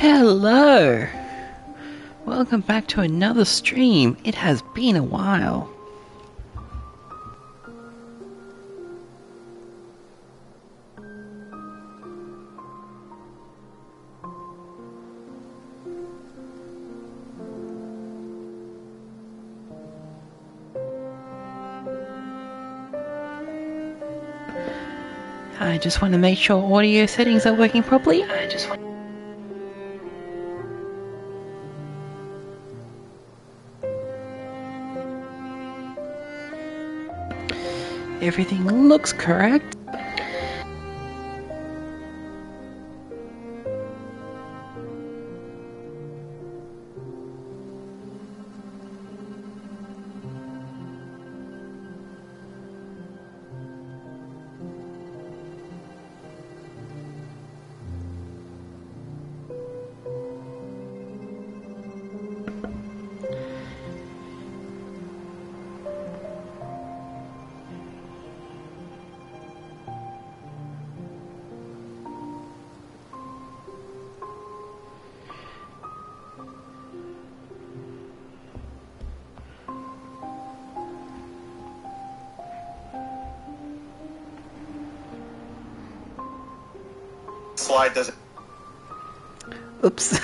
Hello! Welcome back to another stream. It has been a while. I just want to make sure audio settings are working properly. Everything looks correct. Slide doesn't. Oops.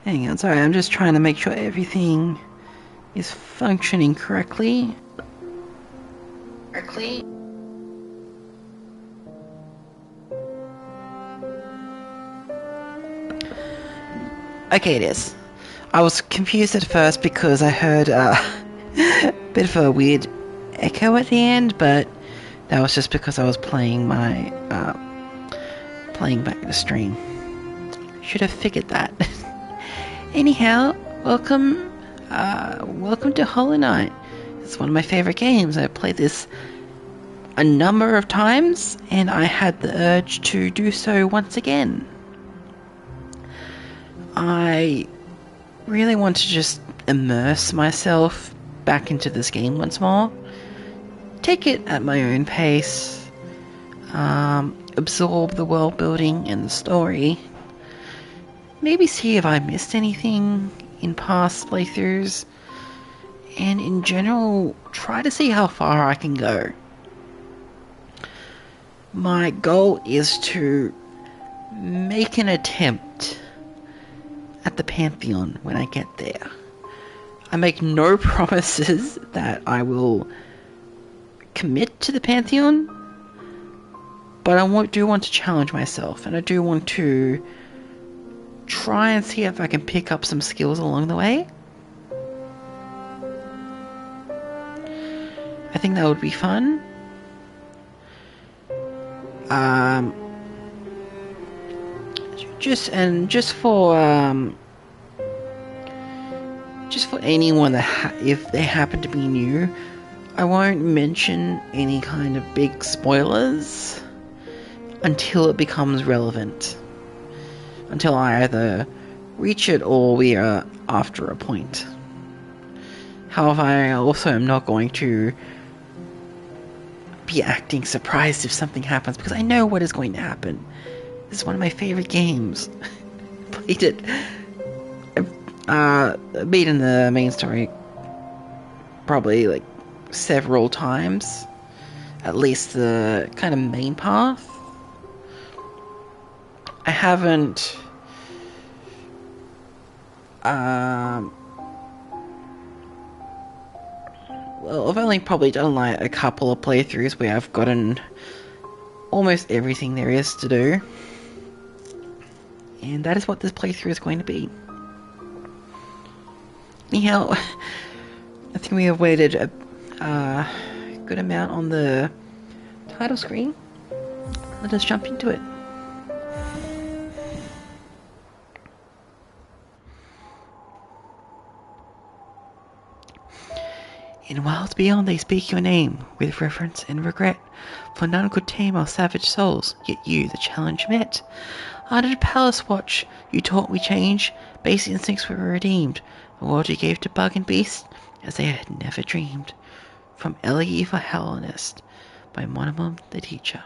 Hang on, sorry, I'm just trying to make sure everything is functioning correctly. Okay, it is. I was confused at first because I heard a bit of a weird echo at the end, but that was just because I was playing my playing back the stream. Should have figured that. Anyhow, welcome to Hollow Knight. It's one of my favorite games. I played this a number of times, and I had the urge to do so once again. I really want to just immerse myself back into this game once more. Take it at my own pace. Absorb the world building and the story. Maybe see if I missed anything in past playthroughs. And in general, try to see how far I can go. My goal is to make an attempt at the Pantheon when I get there. I make no promises that I will commit to the Pantheon, but I do want to challenge myself, and I do want to try and see if I can pick up some skills along the way. I think that would be fun. Just for anyone that if they happen to be new, I won't mention any kind of big spoilers until it becomes relevant. Until I either reach it or we are after a point. However, I also am not going to be acting surprised if something happens, because I know what is going to happen. This is one of my favorite games. Played it. Beat in the main story probably like several times. At least the kind of main path. I haven't well, I've only probably done like a couple of playthroughs where I've gotten almost everything there is to do. And that is what this playthrough is going to be. Anyhow, I think we have waited a good amount on the title screen. Let us jump into it. In wilds beyond they speak your name, with reverence and regret, for none could tame our savage souls, yet you the challenge met. Under the palace watch, you taught me change, base instincts were redeemed, the world you gave to bug and beast, as they had never dreamed. From Elegy for Hellenist, by Monimum the Teacher.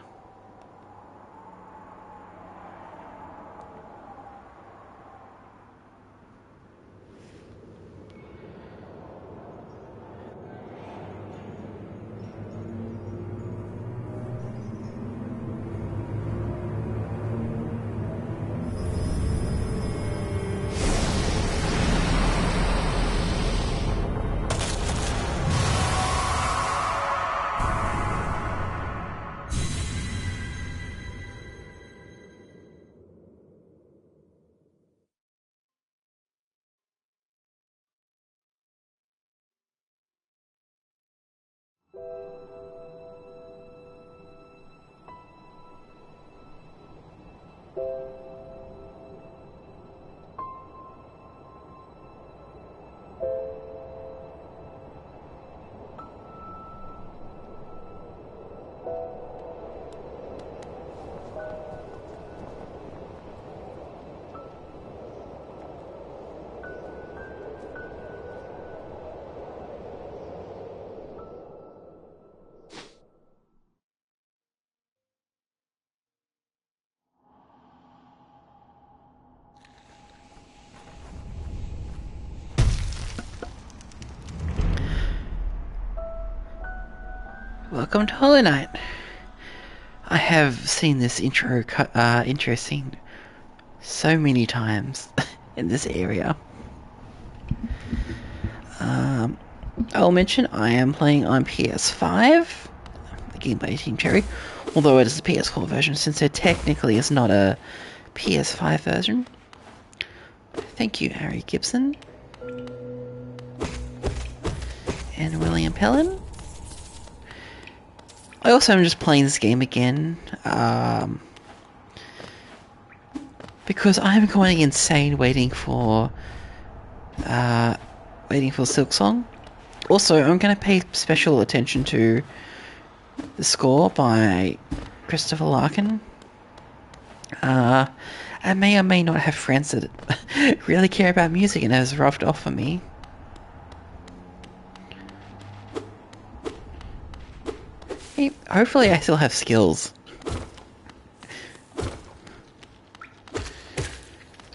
Welcome to Hollow Knight. I have seen this intro scene so many times in this area. I'll mention I am playing on PS5, the game by Team Cherry, although it is a PS4 version since there technically is not a PS5 version. Thank you, Harry Gibson and William Pellin. I also am just playing this game again because I'm going insane waiting for Silksong. Also, I'm going to pay special attention to the score by Christopher Larkin. I may or may not have friends that really care about music and has rubbed off on me. Hey, hopefully I still have skills.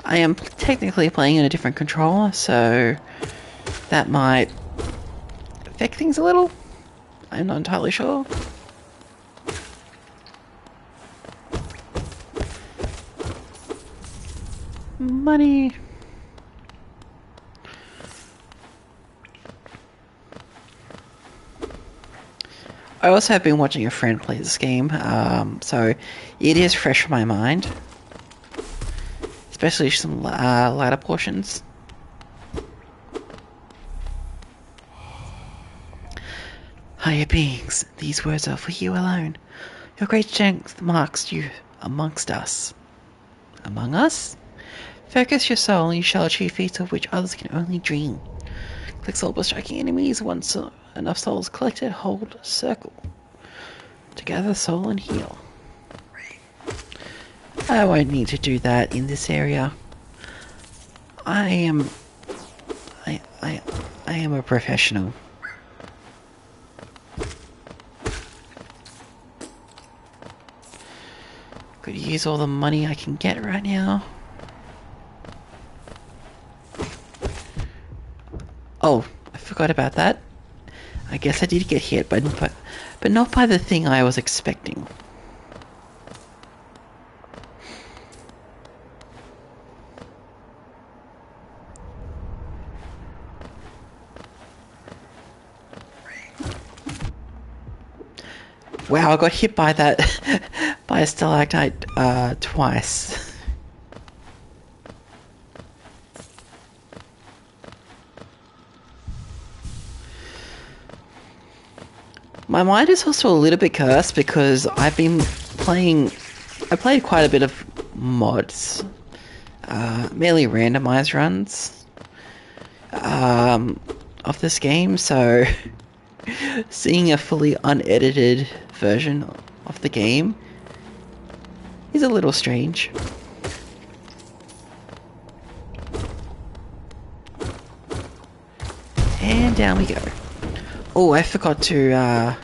I am technically playing in a different controller, so that might affect things a little. I'm not entirely sure. Money. I also have been watching a friend play this game, so it is fresh in my mind. Especially some latter portions. Higher beings, these words are for you alone. Your great strength marks you amongst us. Among us? Focus your soul and you shall achieve feats of which others can only dream. Click soul by striking enemies. Once enough souls collected, hold circle to gather soul and heal. I won't need to do that in this area. I am a professional. Could use all the money I can get right now. Oh, I forgot about that. I guess I did get hit, but not by the thing I was expecting. Wow, I got hit by that by a stalactite twice. My mind is also a little bit cursed because I've been playing. I played quite a bit of mods, mainly randomized runs of this game. So seeing a fully unedited version of the game is a little strange. And down we go. Oh, I forgot to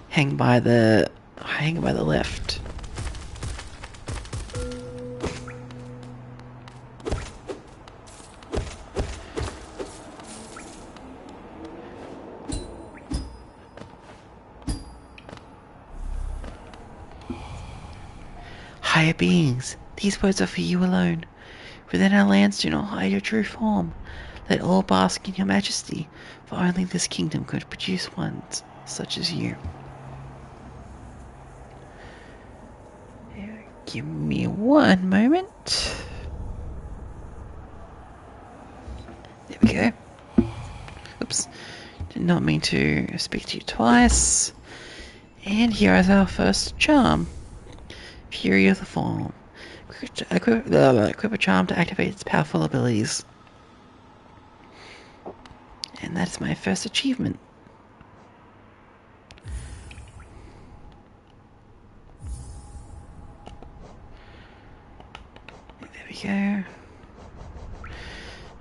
hang by the left. Higher beings, these words are for you alone. Within our lands do not hide your true form. Let all bask in your majesty, for only this kingdom could produce ones such as you. Give me one moment. There we go. Oops. Did not mean to speak to you twice. And here is our first charm. Fury of the Form. Equip a charm to activate its powerful abilities. And that's my first achievement. There we go.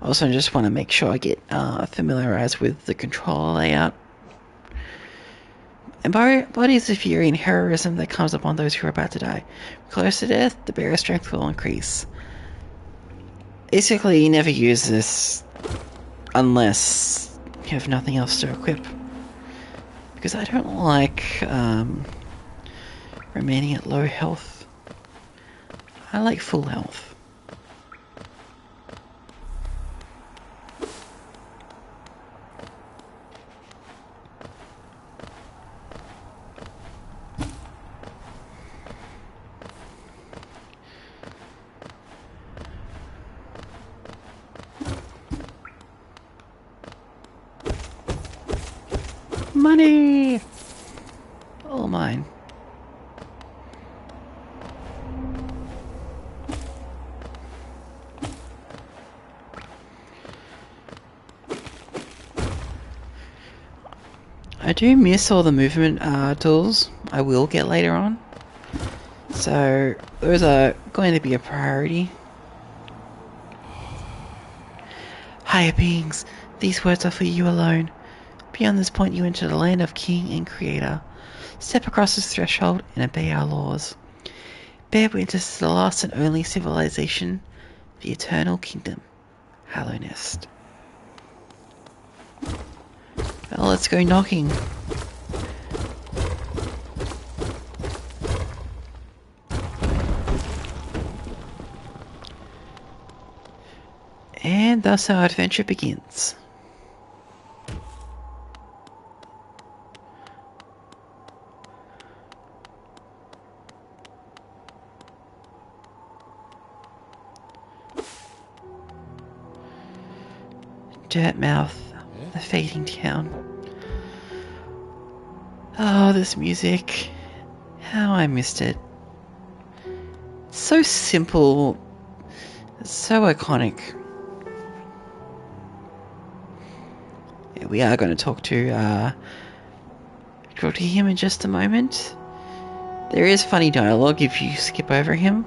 Also, I just want to make sure I get familiarized with the controller layout. Embodies the fury and heroism that comes upon those who are about to die. Close to death, the bearer's strength will increase. Basically, you never use this unless you have nothing else to equip. Because I don't like remaining at low health. I like full health. Money! All mine. I do miss all the movement tools I will get later on. So those are going to be a priority. Higher beings, these words are for you alone. Beyond this point you enter the land of King and Creator. Step across this threshold and obey our laws. Bear witness to the last and only civilization, the eternal kingdom, Hallownest. Well, let's go knocking. And thus our adventure begins. Dirtmouth, the fading town. Oh, this music. How I missed it. It's so simple. It's so iconic. Yeah, we are going to talk to him in just a moment. There is funny dialogue if you skip over him.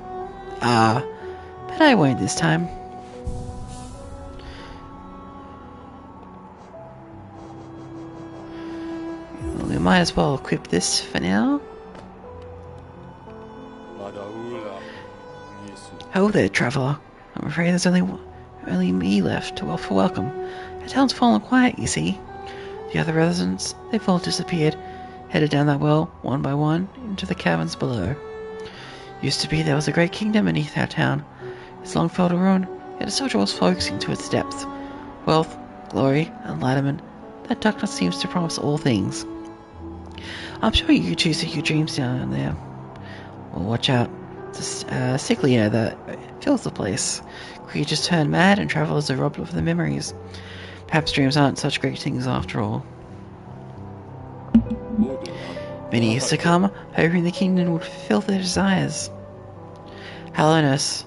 But I won't this time. We might as well equip this for now. Hello there, traveller. I'm afraid there's only me left to offer welcome. The town's fallen quiet, you see. The other residents, they've all disappeared, headed down that well, one by one, into the caverns below. Used to be there was a great kingdom beneath our town. It's long fell to ruin, yet it still draws folks into its depths. Wealth, glory, enlightenment, that darkness seems to promise all things. I'm sure you too see your dreams down there. Well, watch out. It's sickly air that fills the place. Creatures turn mad and travelers are robbed of their memories. Perhaps dreams aren't such great things after all. Many years to come, hoping the kingdom would fulfill their desires. Hallownest,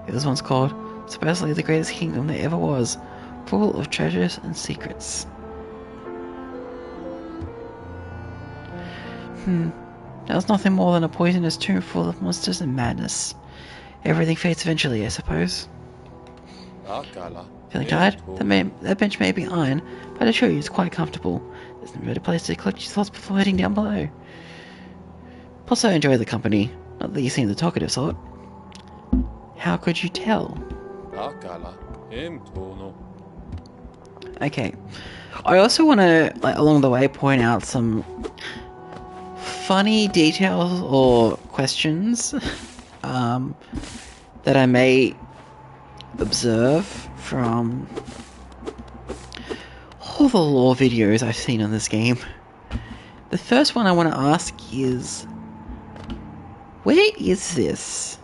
it was once called, supposedly the greatest kingdom there ever was, full of treasures and secrets. That was nothing more than a poisonous tomb full of monsters and madness. Everything fades eventually, I suppose. Feeling tired? That bench may be iron, but I assure you it's quite comfortable. There's no better place to collect your thoughts before heading down below. Plus, I enjoy the company. Not that you seem the talkative sort. How could you tell? Okay. I also want to, along the way, point out some funny details or questions that I may observe from all the lore videos I've seen on this game. The first one I want to ask is, where is this?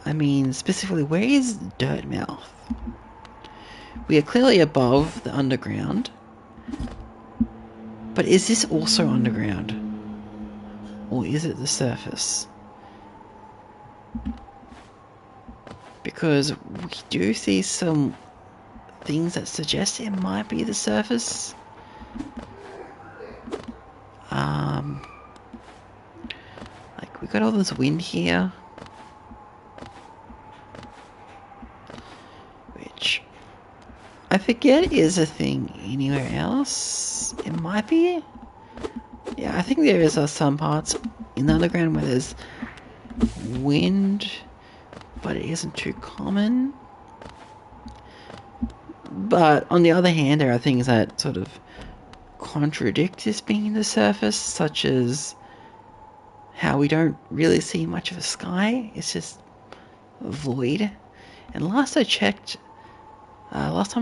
I mean, specifically, where is Dirtmouth? We are clearly above the underground, but is this also underground? Or is it the surface? Because we do see some things that suggest it might be the surface. We got all this wind here, which I forget is a thing anywhere else. It might be. Yeah, I think there is some parts in the underground where there's wind, but it isn't too common. But on the other hand, there are things that sort of contradict this being the surface, such as how we don't really see much of a sky. It's just a void. And last time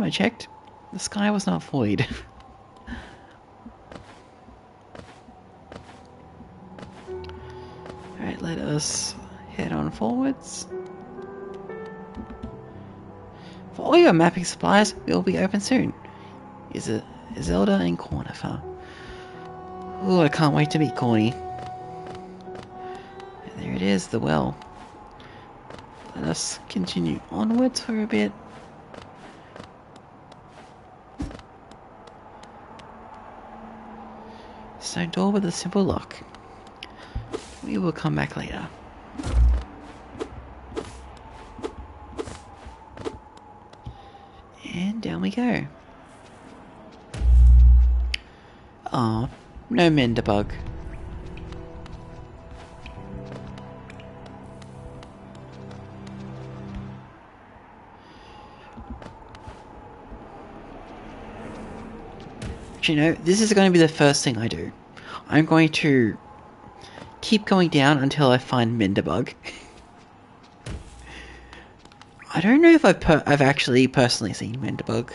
I checked, the sky was not void. Alright, let us head on forwards. For all your mapping supplies, we will be open soon. Is it Zelda and Cornifer? Ooh, I can't wait to meet Corny. And there it is, the well. Let us continue onwards for a bit. Stone door with a simple lock. We will come back later. And down we go. Oh, no Menderbug. But you know, this is going to be the first thing I do. I'm going to keep going down until I find Menderbug. I don't know if I've actually personally seen Menderbug.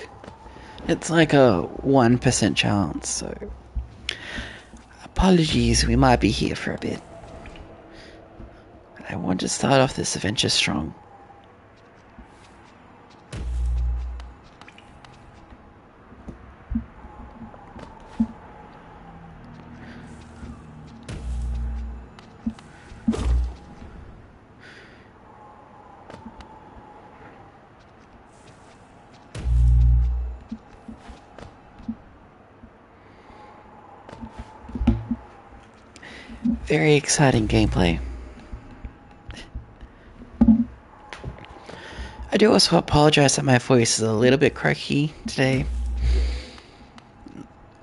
It's like a 1% chance, so apologies, we might be here for a bit. I want to start off this adventure strong. Very exciting gameplay. I do also apologize that my voice is a little bit croaky today.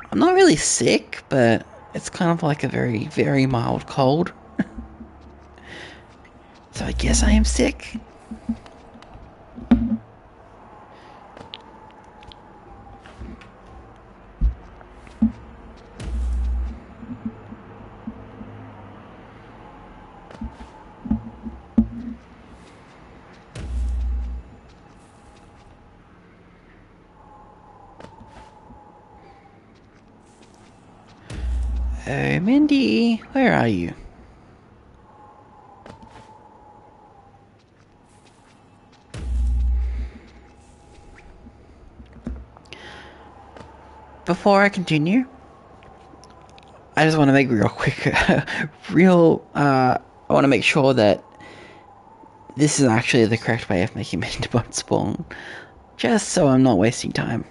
I'm not really sick, but it's kind of like a very, very mild cold. So I guess I am sick. Oh, Mindy, where are you? Before I continue, I just want to make real quick, I want to make sure that this is actually the correct way of making Menderbug spawn, just so I'm not wasting time.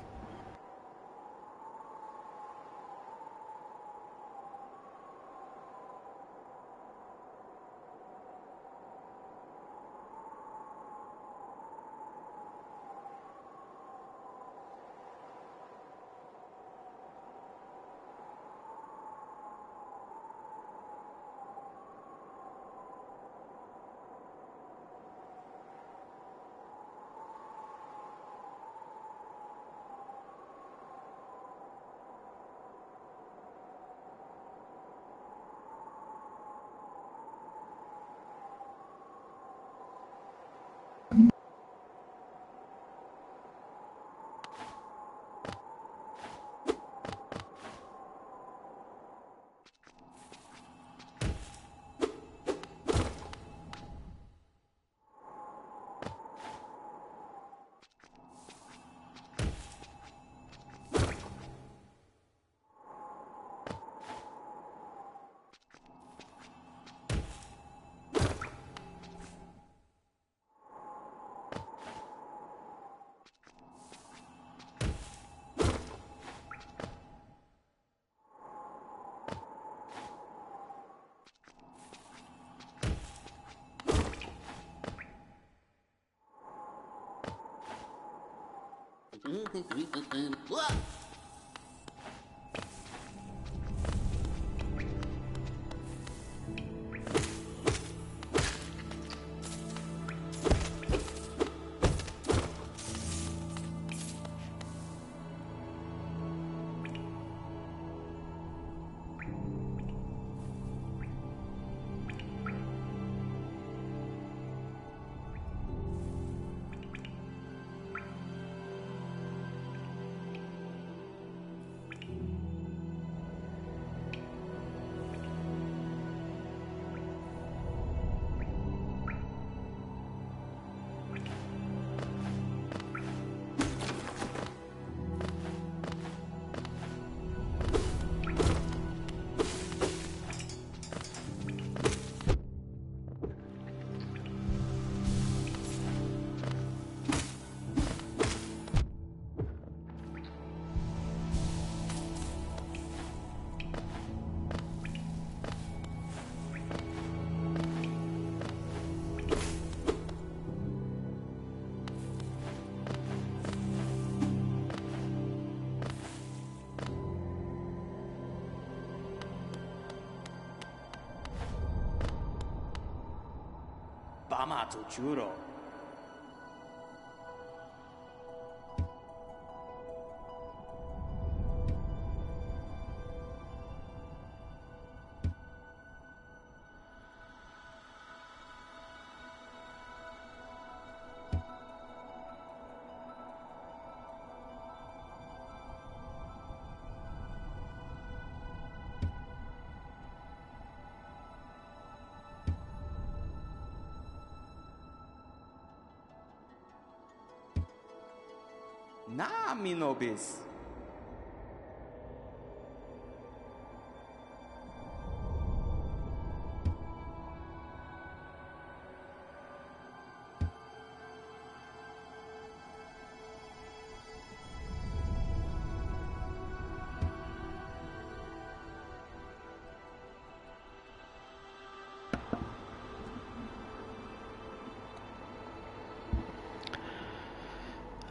Na, Minobis.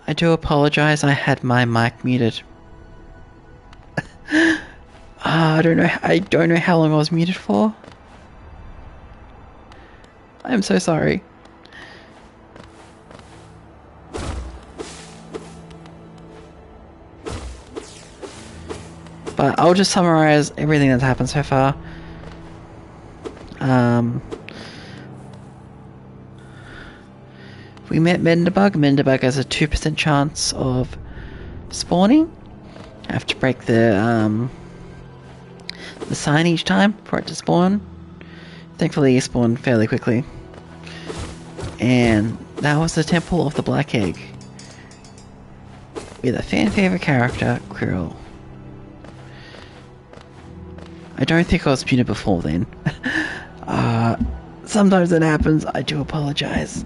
I do apologize, I had my mic muted. I don't know how long I was muted for. I'm so sorry. But I'll just summarize everything that's happened so far. We met Mendebug. Mendebug has a 2% chance of spawning. I have to break the sign each time for it to spawn. Thankfully, he spawned fairly quickly. And that was the Temple of the Black Egg. With a fan favorite character, Quirrell. I don't think I was muted before then. Sometimes it happens. I do apologize.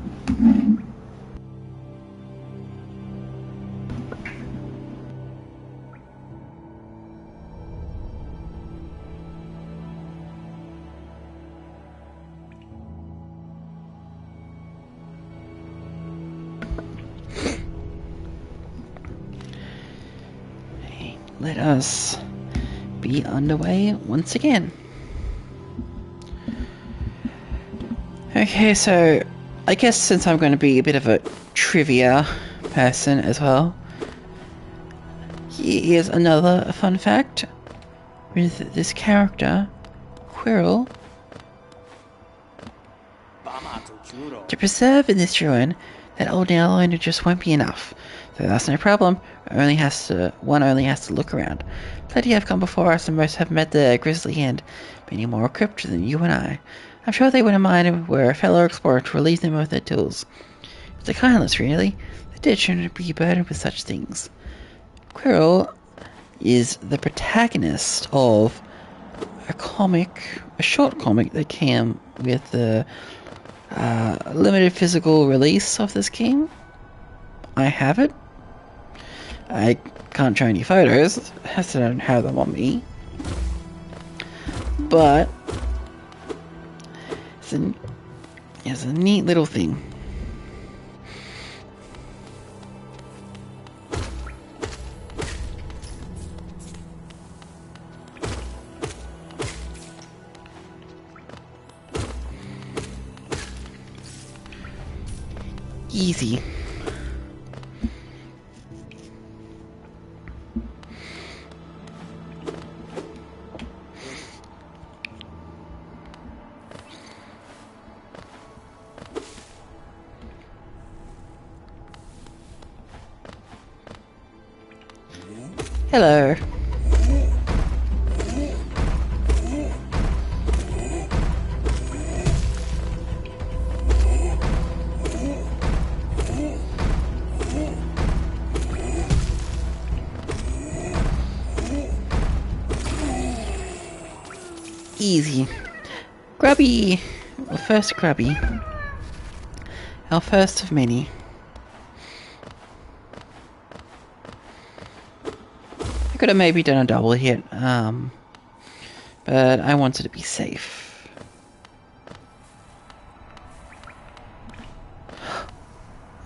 Let us be underway once again. Okay, so I guess since I'm going to be a bit of a trivia person as well, here's another fun fact with this character, Quirrell. To preserve in this ruin, that old nail owner just won't be enough. So that's no problem. One only has to look around. Plenty have come before us, and most have met the grisly end, many more equipped than you and I. I'm sure they wouldn't mind if we were a fellow explorer to relieve them of their tools. It's a kindness, really. The dead shouldn't be burdened with such things. Quirrell is the protagonist of a short comic that came with the limited physical release of this game. I have it. I can't show any photos, as I don't have them on me. But it's a neat little thing. Easy. Hello. Easy. Grubby! Well, first Grubby. Our first of many. I could have maybe done a double hit, but I wanted to be safe.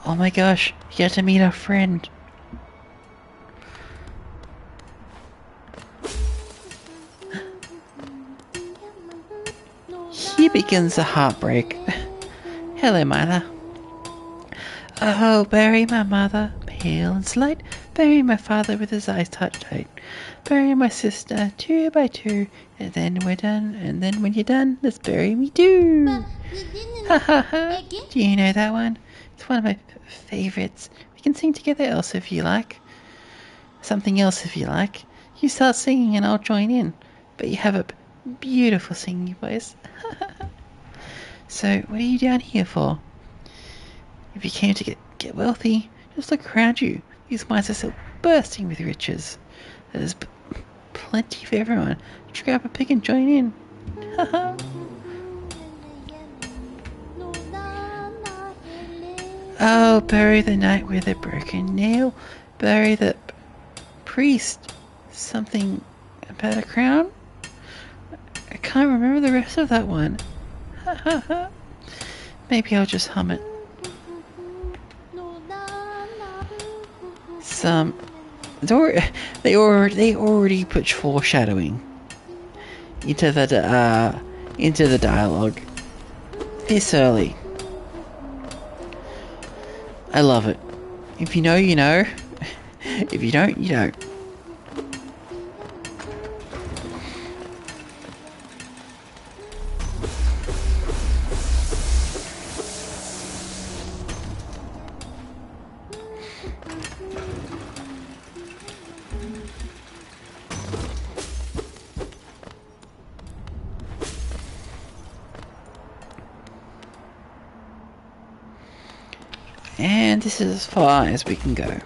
Oh my gosh, you get to meet our friend. Here begins the heartbreak. Hello, mother. Oh, bury my mother, pale and slight. Bury my father with his eyes tight. Bury my sister, 2 by 2. And then we're done. And then when you're done, let's bury me too. Ha ha ha. Do you know that one? It's one of my favorites. We can sing together else if you like. Something else if you like. You start singing and I'll join in. But you have a beautiful singing voice. So, what are you down here for? If you came to get wealthy, just look around you. These mines are still bursting with riches. There's plenty for everyone. Just grab a pick and join in. Oh, bury the knight with a broken nail. Bury the priest. Something about a crown? I can't remember the rest of that one. Maybe I'll just hum it. They already put foreshadowing into the dialogue this early. I love it. If you know, you know. If you don't, you don't. And this is as far as we can go.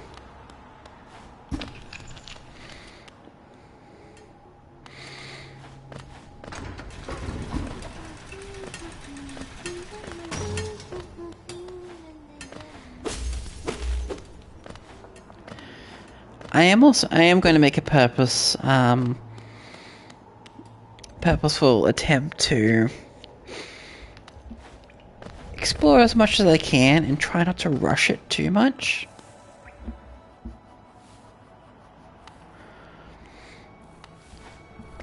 I am going to make a purposeful attempt to explore as much as I can and try not to rush it too much.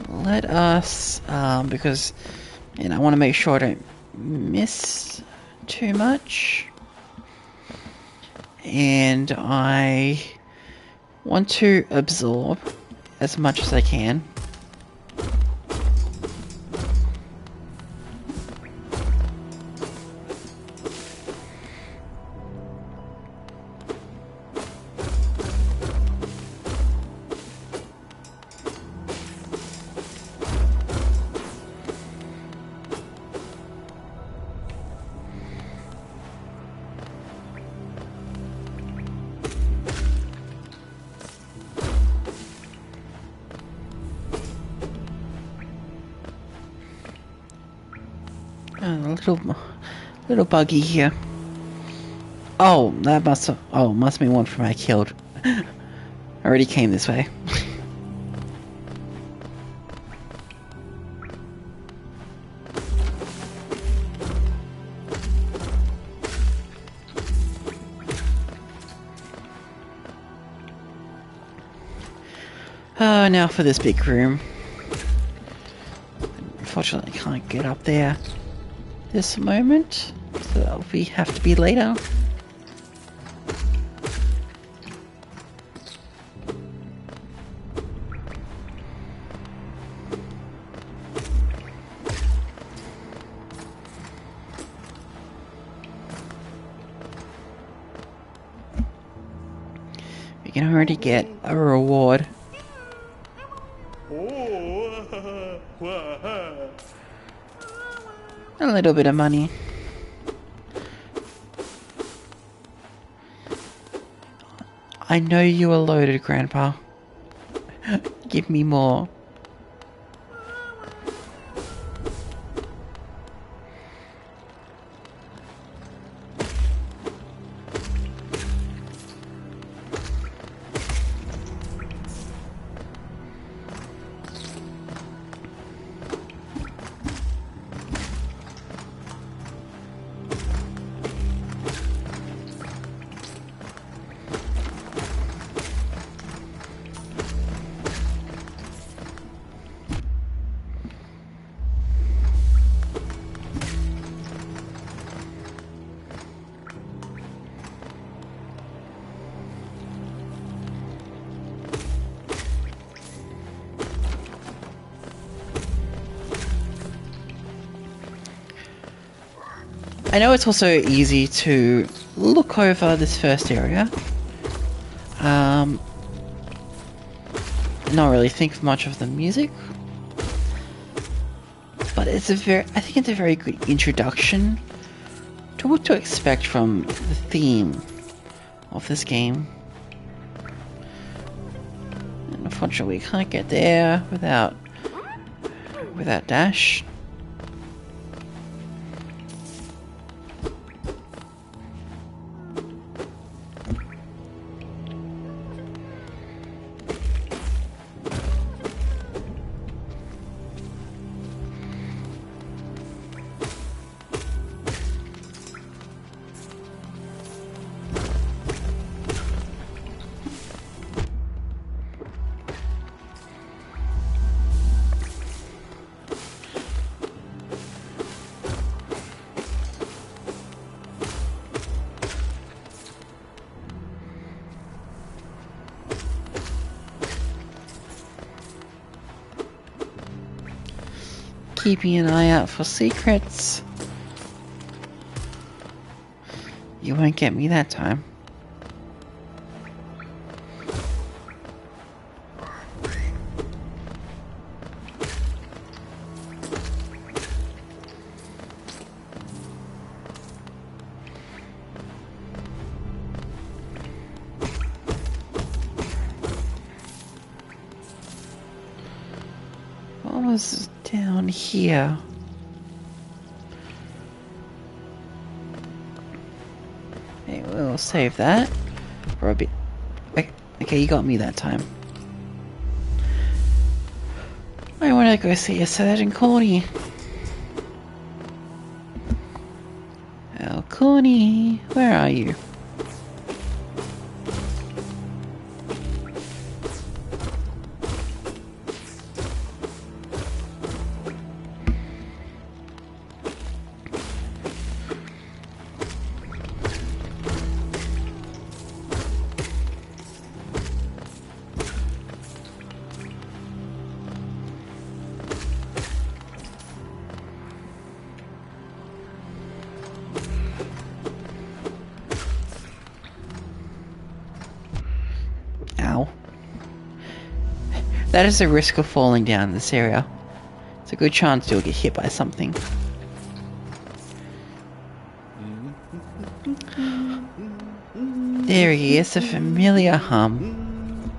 Let us, because I want to make sure I don't miss too much, and I want to absorb as much as I can. A little buggy here. Oh, that must have been one from I killed. I already came this way. Oh, now for this big room. Unfortunately, I can't get up there this moment, so that'll have to be later. We can already get a reward. A little bit of money. I know you are loaded, Grandpa. Give me more. I know it's also easy to look over this first area. Not really think much of the music. But I think it's a very good introduction to what to expect from the theme of this game. And unfortunately, we can't get there without dash. Keeping an eye out for secrets. You won't get me that time. What was down here? Okay, we'll save that for a bit. Okay, you got me that time. I want to go see a certain Corny. Oh, Corny, where are you? Ow. That is a risk of falling down in this area. It's a good chance you'll get hit by something. There he is, a familiar hum.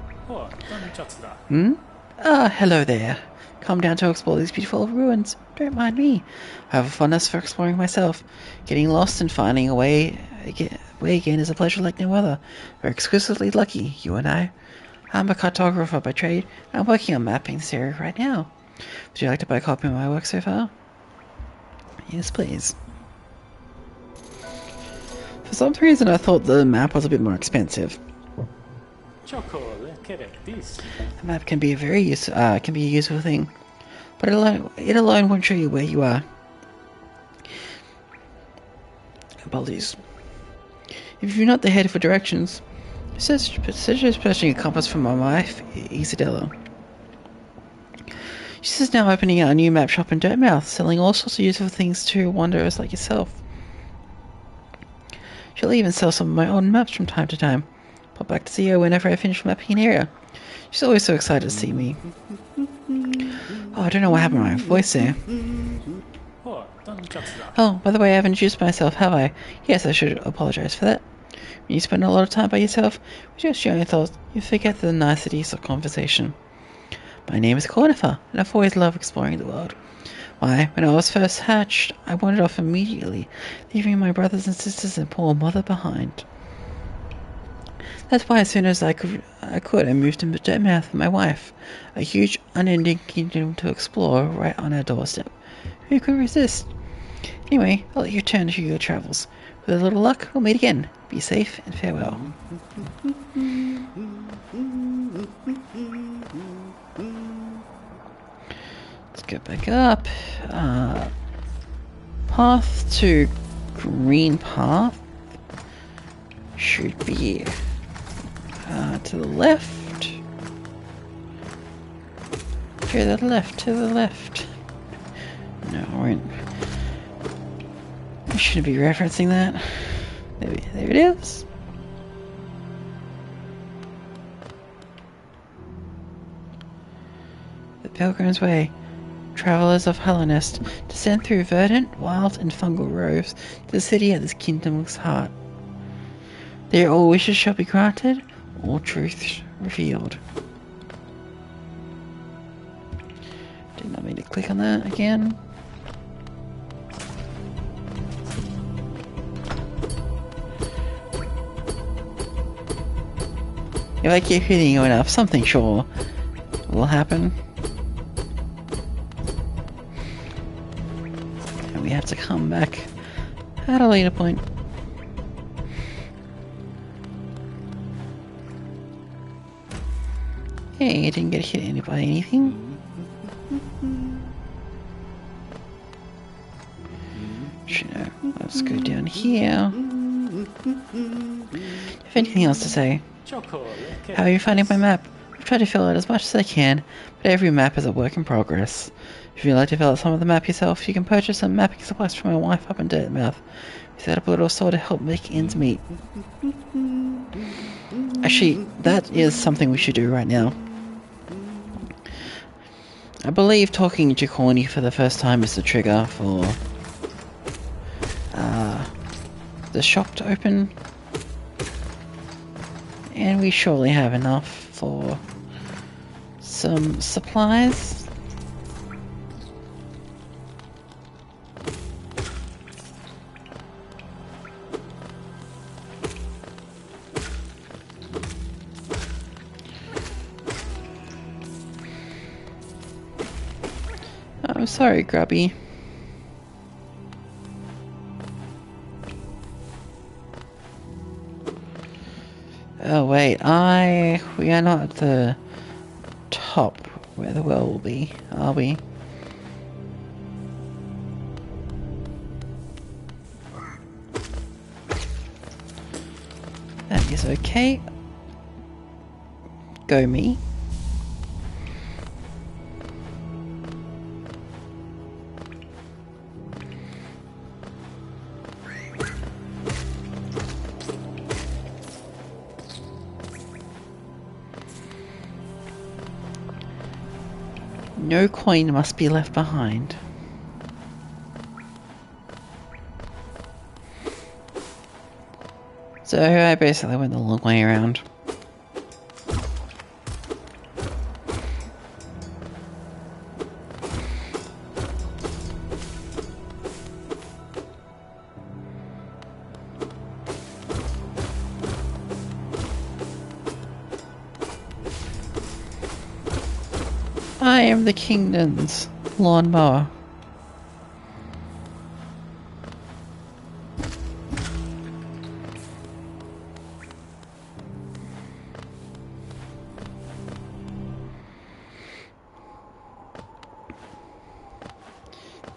Ah, hello there. Come down to explore these beautiful ruins. Don't mind me. I have a fondness for exploring myself. Getting lost and finding a way again is a pleasure like no other. We're exquisitely lucky, you and I. I'm a cartographer by trade. I'm working on mapping this area right now. Would you like to buy a copy of my work so far? Yes, please. For some reason, I thought the map was a bit more expensive. A map can be a useful thing, but it alone won't show you where you are. Apologies. If you're not the head for directions, suggest purchasing a compass from my wife, Isadella. She's now opening a new map shop in Dirtmouth, selling all sorts of useful things to wanderers like yourself. She'll even sell some of my own maps from time to time. Pop back to see her whenever I finish mapping an area. She's always so excited to see me. Oh, I don't know what happened to my voice there. Oh, by the way, I haven't introduced myself, have I? Yes, I should apologize for that. When you spend a lot of time by yourself, just sharing your thoughts, you forget the niceties of conversation. My name is Cornifer, and I've always loved exploring the world. Why, when I was first hatched, I wandered off immediately, leaving my brothers and sisters and poor mother behind. That's why as soon as I could, I moved to Dirtmouth with my wife, a huge, unending kingdom to explore right on our doorstep. Who could resist? Anyway, I'll let you turn to your travels. With a little luck, we'll meet again. Be safe and farewell. Let's get back up. Path to Green Path should be to the left. To the left. No, we shouldn't be referencing that. There it is. The Pilgrim's Way. Travellers of Hellenist descend through verdant, wild, and fungal groves to the city at this kingdom's heart. There all wishes shall be granted, all truths revealed. Did not mean to click on that again. If I keep hitting you enough, something sure will happen. And we have to come back at a later point. Hey, I didn't get hit by anything. Sure, let's go down here. If anything else to say. How are you finding my map? I've tried to fill out as much as I can, but every map is a work in progress. If you'd like to develop some of the map yourself, you can purchase some mapping supplies from my wife up in Dirtmouth. We set up a little store to help make ends meet. Actually, that is something we should do right now. I believe talking to Corny for the first time is the trigger for the shop to open. And we surely have enough for some supplies. I'm sorry, Grubby. Oh wait, we are not at the top where the well will be, are we? That is okay. Go me. No coin must be left behind. So I basically went the long way around. I am the kingdom's lawnmower.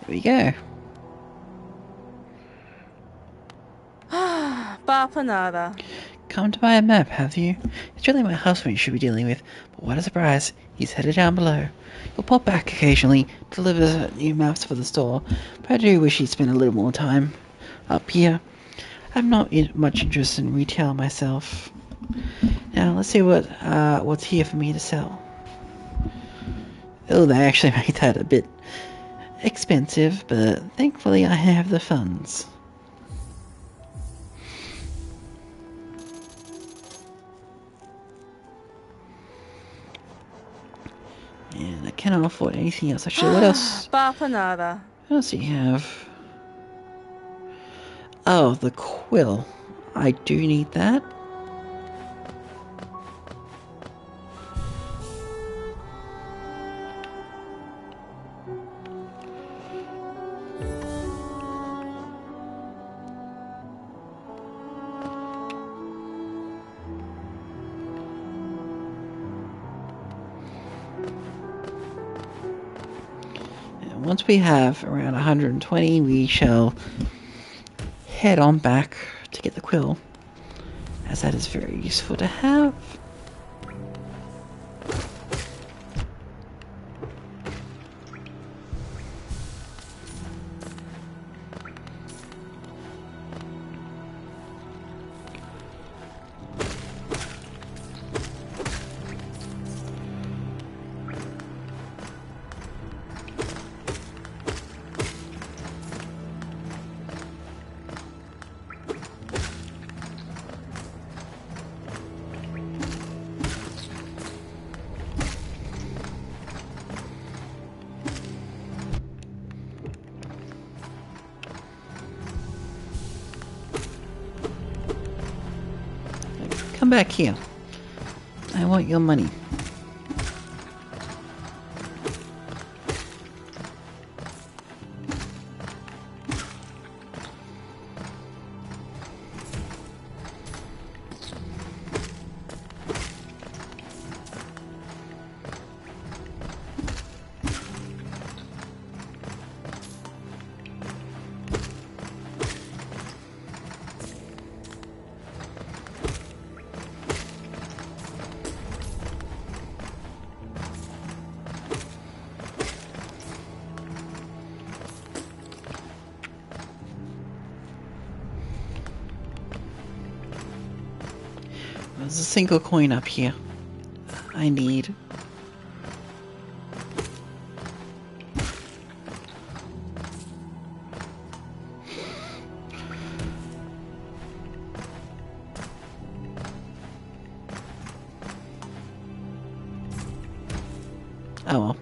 There we go. Bapanada. Come to buy a map, have you? It's really my husband you should be dealing with, but what a surprise, he's headed down below. He'll pop back occasionally, deliver new maps for the store, but I do wish he'd spend a little more time up here. I'm not much interested in retail myself. Now, let's see what's here for me to sell. Oh, they actually made that a bit expensive, but thankfully I have the funds. And I cannot afford anything else. Actually, what else? Bapanada. What else do you have? Oh, the quill. I do need that. Once we have around 120, we shall head on back to get the quill, as that is very useful to have. come back here. I want your money. There's a single coin up here. I need. Oh well.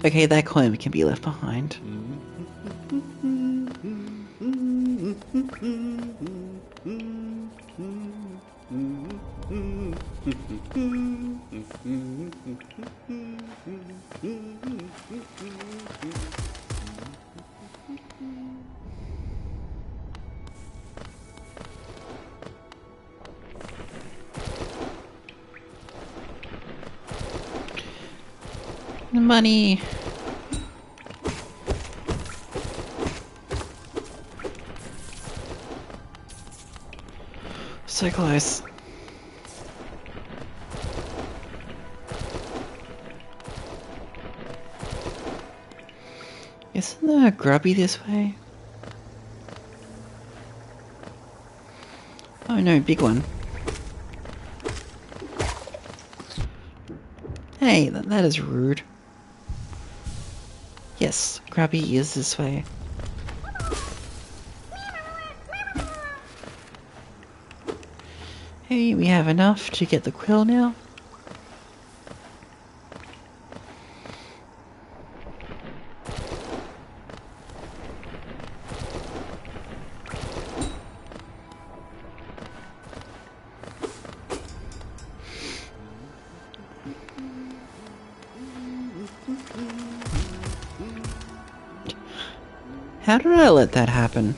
Okay, that coin can be left behind. Money. So close. Isn't there a grubby this way? Oh no, big one. Hey, that is rude. Yes, grubby is this way. Hey, we have enough to get the quill now. How did I let that happen?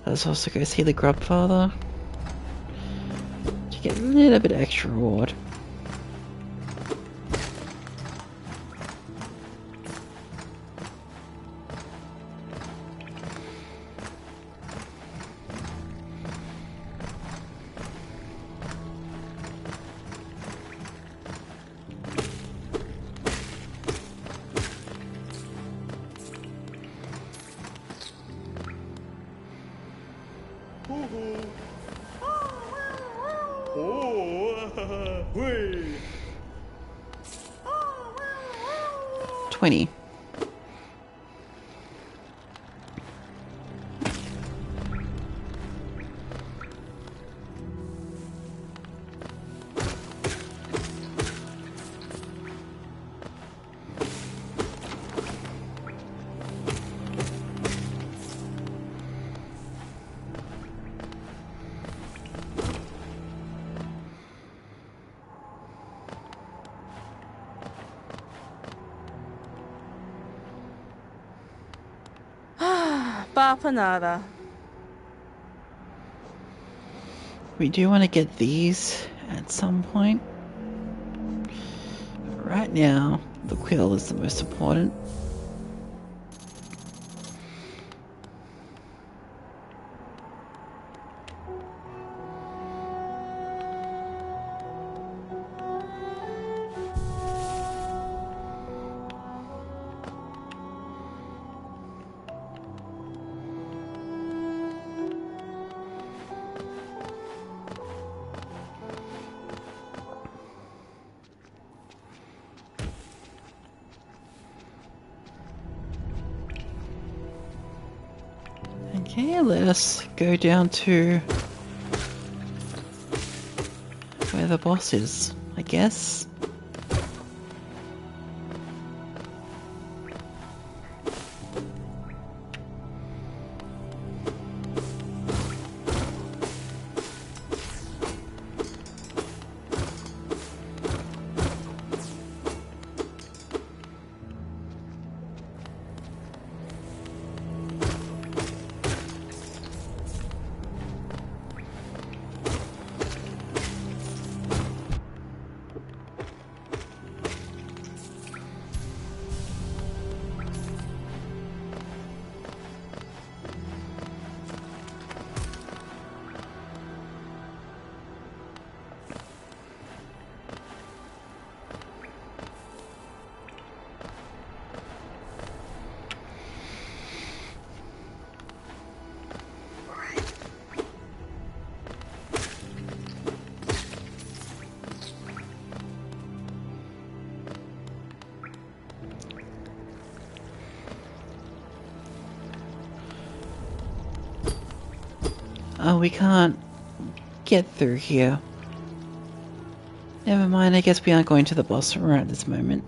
Let's also go see the grub father to get a little bit extra reward. Oh, wait. 20. Bapanada. We do want to get these at some point. Right now, the quill is the most important. Okay, let us go down to where the boss is, I guess. Oh, we can't get through here. Never mind, I guess we aren't going to the boss room at this moment.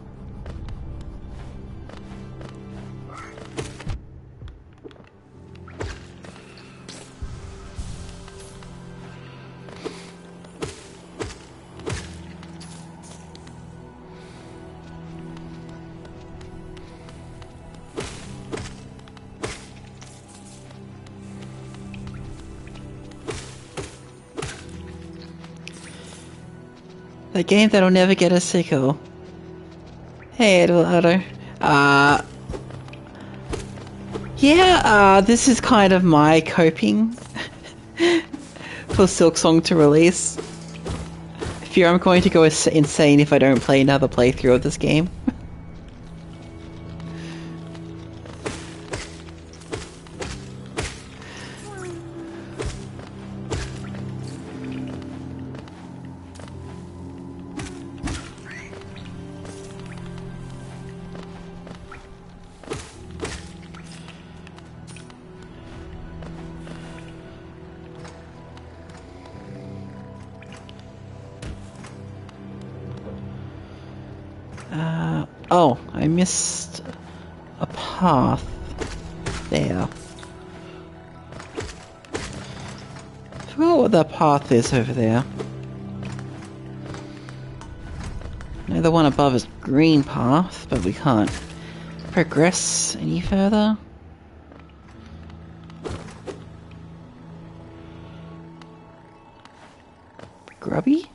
The game that'll never get a sequel. Hey, Eduardo. This is kind of my coping for Silksong to release. I fear I'm going to go insane if I don't play another playthrough of this game. Oh, I missed a path there. Forgot what that path is over there. No, the one above is green path, but we can't progress any further. Grubby?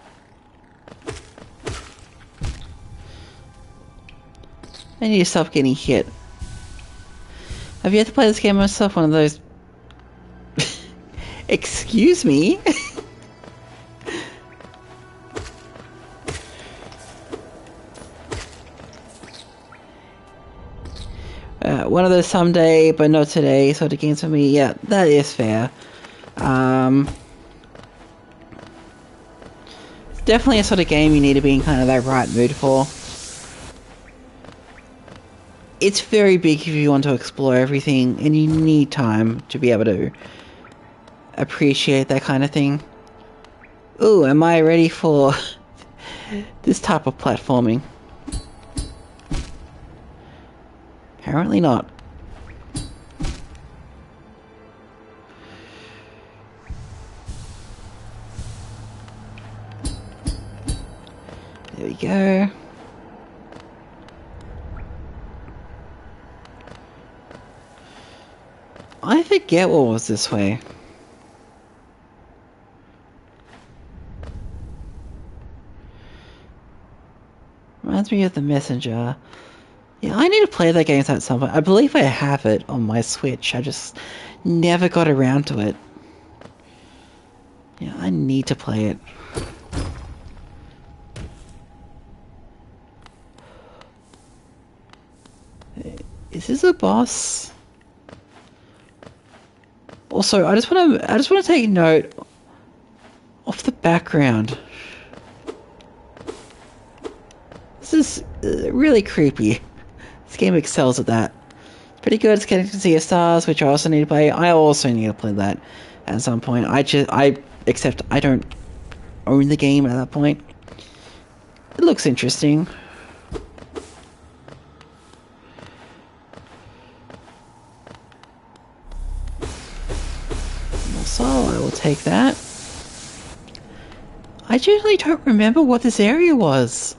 I need to stop getting hit. I've yet to play this game myself, one of those... Excuse me? One of those someday, but not today sort of games for me. Yeah, that is fair. It's definitely a sort of game you need to be in kind of that right mood for. It's very big if you want to explore everything, and you need time to be able to appreciate that kind of thing. Ooh, am I ready for this type of platforming? Apparently not. There we go. I forget what was this way. Reminds me of The Messenger. Yeah, I need to play that game at some point. I believe I have it on my Switch. I just never got around to it. Yeah, I need to play it. Is this a boss? Also, I just want to take note of the background. This is really creepy. This game excels at that. It's pretty good. It's getting to see stars, which I also need to play. I also need to play that at some point. Except I don't own the game at that point. It looks interesting. So I will take that. I generally don't remember what this area was.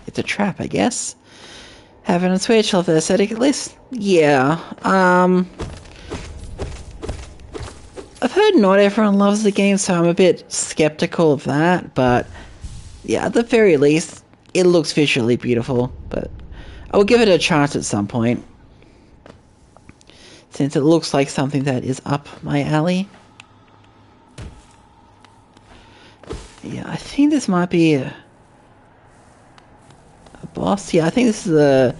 It's a trap, I guess. Have it on Switch, love the aesthetic at least. Yeah. I've heard not everyone loves the game, so I'm a bit skeptical of that, but yeah, at the very least, it looks visually beautiful, but I will give it a chance at some point, since it looks like something that is up my alley. Yeah, I think this might be a boss. Yeah, I think this is a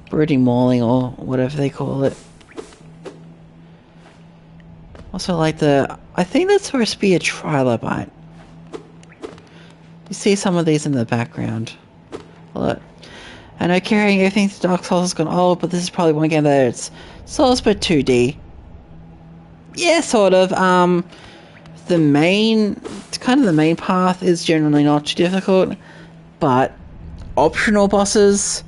brooding mauling or whatever they call it. Also like I think that's supposed to be a trilobite. You see some of these in the background. Look. I know carrying everything to Dark Souls has gone old, but this is probably one game that it's Souls but 2D. Yeah, sort of. The main path is generally not too difficult, but optional bosses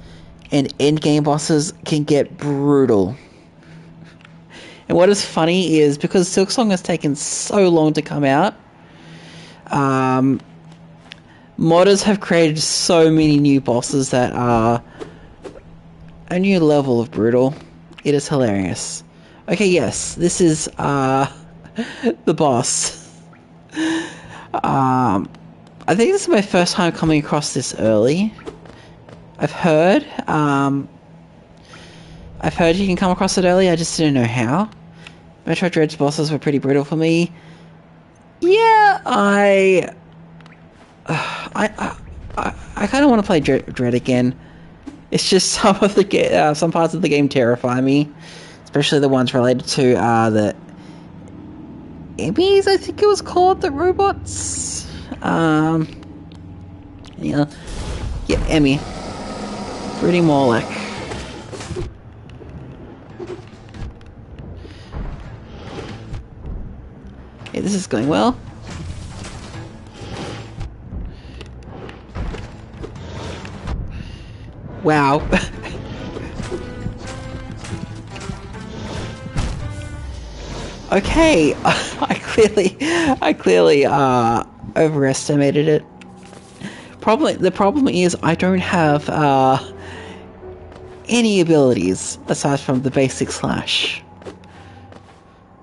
and endgame bosses can get brutal. And what is funny is, because Silksong has taken so long to come out, modders have created so many new bosses that are a new level of brutal. It is hilarious. Okay, yes, this is the boss. I think this is my first time coming across this early. I've heard you can come across it early, I just didn't know how. Metroid Dread's bosses were pretty brutal for me. Yeah, I kind of want to play Dread again. It's just some parts of the game terrify me, especially the ones related to the Emmys, I think it was called, the robots. Yeah, Emmy. Pretty Morlock. Yeah, this is going well. Wow. Okay, I clearly overestimated it. The problem is I don't have any abilities aside from the basic slash.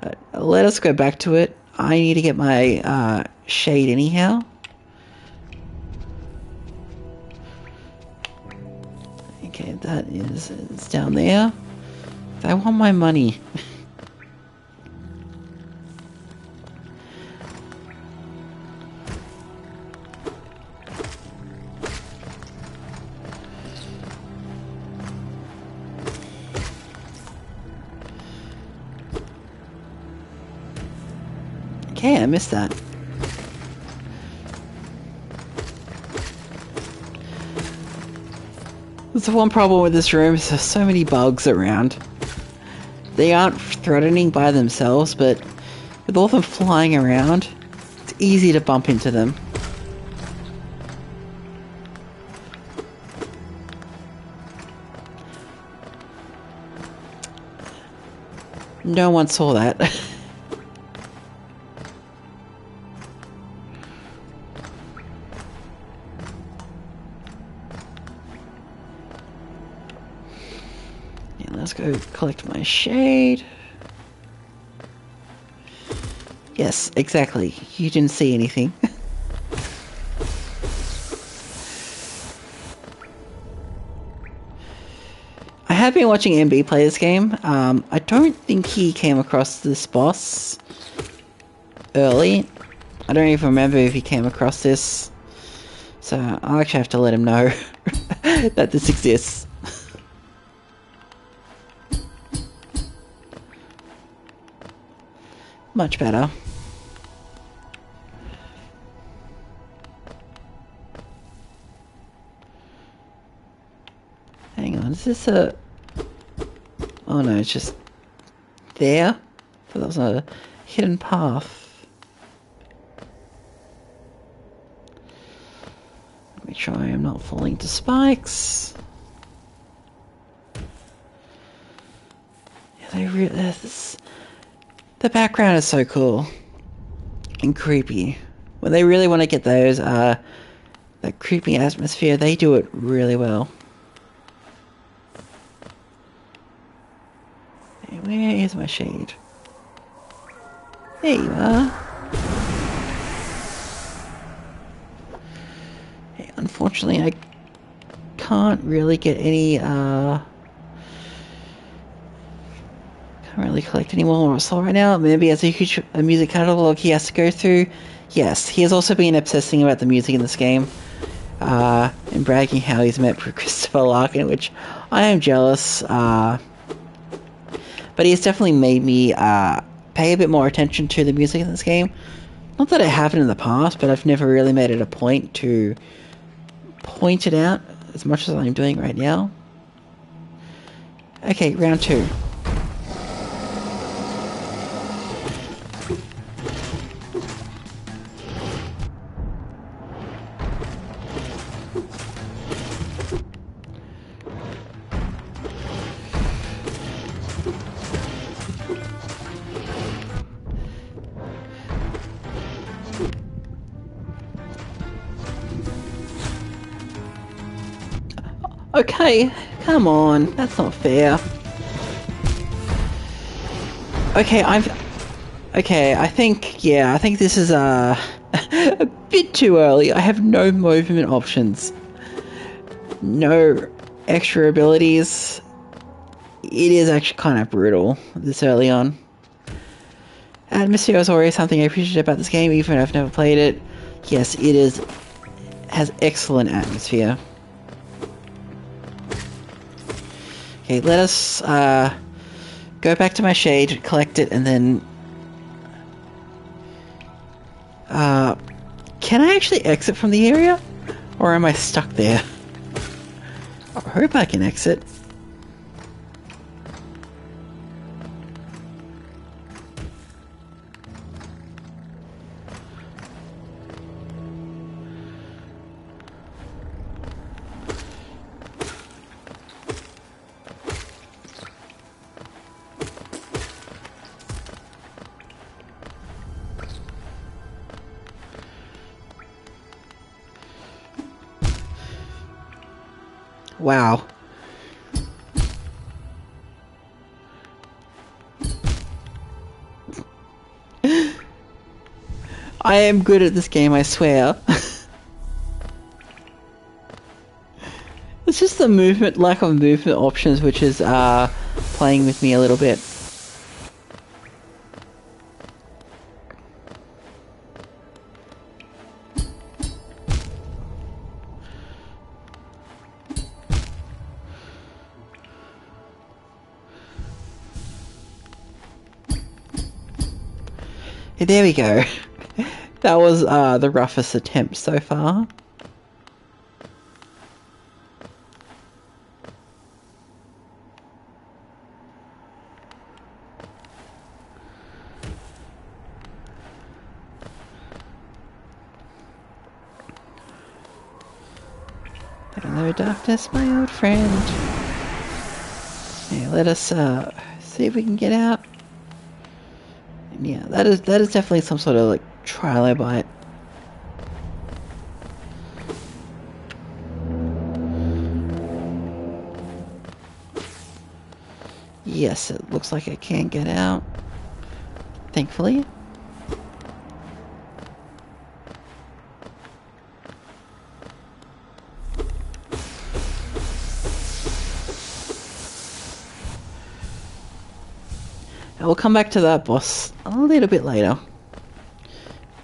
But let us go back to it. I need to get my shade anyhow. Okay, that is it's down there. I want my money. Okay, I missed that. There's one problem with this room, is there's so many bugs around. They aren't threatening by themselves, but with all them flying around, it's easy to bump into them. No one saw that. Let's go collect my shade. Yes, exactly. You didn't see anything. I have been watching MB play this game. I don't think he came across this boss early. I don't even remember if he came across this. So I'll actually have to let him know that this exists. Much better. Hang on, is this a... Oh no, it's just there? I thought that was a hidden path. Make sure I am not falling to spikes. Yeah, the background is so cool and creepy. When they really want to get those, that creepy atmosphere, they do it really well. Hey, where is my shade? There you are. Hey, unfortunately, I can't really get any, can't really collect any more soul right now. Maybe as a huge music catalog he has to go through. Yes, he has also been obsessing about the music in this game. And bragging how he's met Christopher Larkin, which I am jealous. But he has definitely made me pay a bit more attention to the music in this game. Not that I haven't in the past, but I've never really made it a point to point it out as much as I'm doing right now. Okay, round 2. Okay, come on, that's not fair. Okay, I think this is a bit too early. I have no movement options. No extra abilities. It is actually kind of brutal this early on. Atmosphere is always something I appreciate about this game, even if I've never played it. Yes, it is. Has excellent atmosphere. Okay, let us go back to my shade, collect it, and then... can I actually exit from the area? Or am I stuck there? I hope I can exit. Wow. I am good at this game, I swear. It's just the lack of movement options which is playing with me a little bit. There we go. That was the roughest attempt so far. Hello, darkness, my old friend. Yeah, let us see if we can get out. Yeah, that is definitely some sort of like trilobite. Yes, it looks like I can get out. Thankfully. I will come back to that boss a little bit later.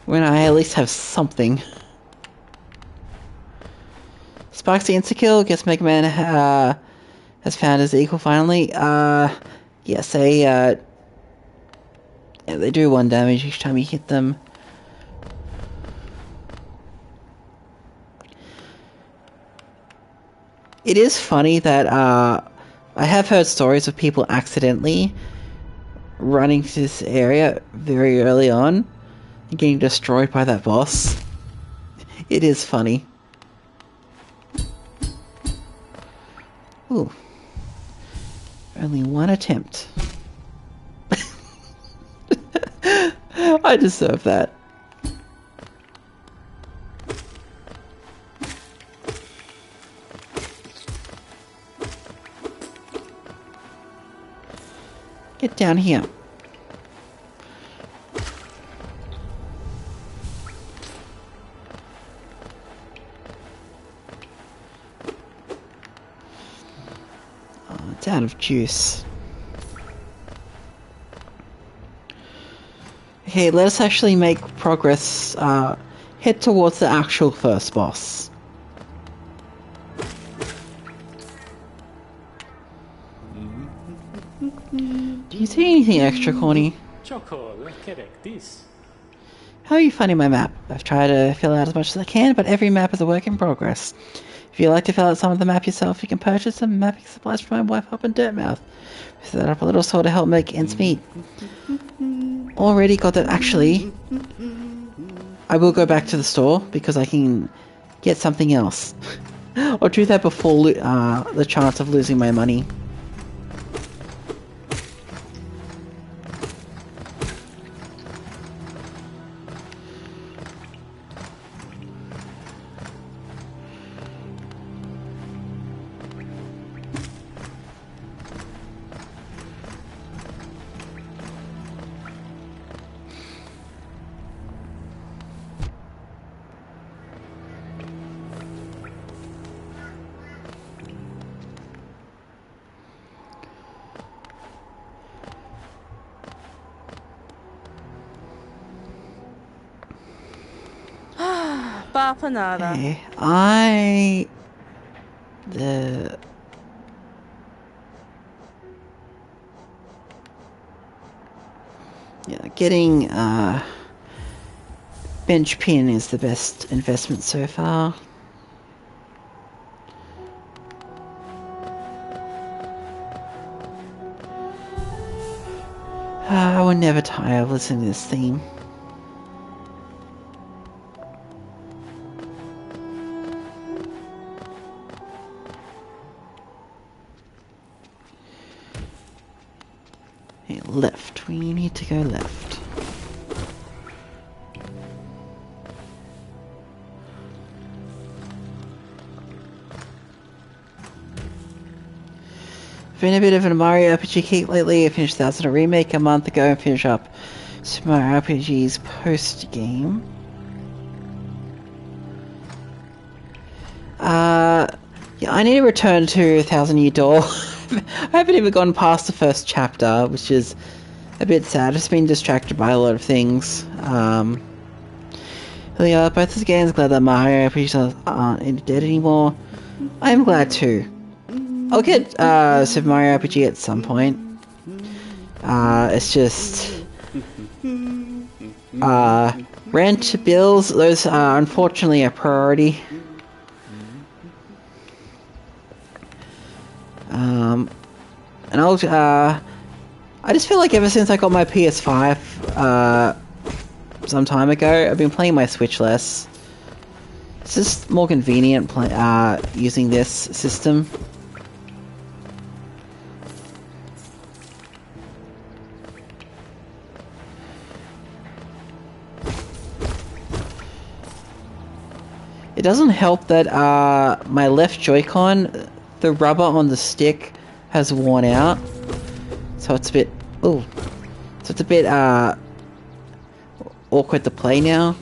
When I at least have something. Sparks the insta-kill, guess Mega Man has found his equal finally. Yes, yeah, they do 1 damage each time you hit them. It is funny that I have heard stories of people accidentally running to this area very early on and getting destroyed by that boss. It is funny. Ooh. Only 1 attempt. I deserve that. Get down here. Oh, it's out of juice. Okay, let us actually make progress, head towards the actual first boss. Do you see anything extra, Corny? How are you finding my map? I've tried to fill out as much as I can, but every map is a work in progress. If you'd like to fill out some of the map yourself, you can purchase some mapping supplies from my wife up in Dirtmouth. Set up a little store to help make ends meet. Already got that. Actually, I will go back to the store because I can get something else. I'll do that before the chance of losing my money. Bapanada. Okay, getting bench pin is the best investment so far. I will never tire of listening to this theme. Okay, left. We need to go left. Been a bit of a Mario RPG geek lately. I finished 1000 Remake a month ago and finished up Super Mario RPG's post-game. Yeah, I need to return to 1000 Year Door. I haven't even gone past the first chapter, which is a bit sad. I've just been distracted by a lot of things. Yeah, both these games, glad that Mario RPGs aren't dead anymore. I'm glad too. I'll get Super Mario RPG at some point. It's just rent, bills, those are unfortunately a priority. And I just feel like ever since I got my PS5 some time ago, I've been playing my Switch less. It's just more convenient using this system. It doesn't help that my left Joy-Con, the rubber on the stick has worn out, so it's a bit awkward to play now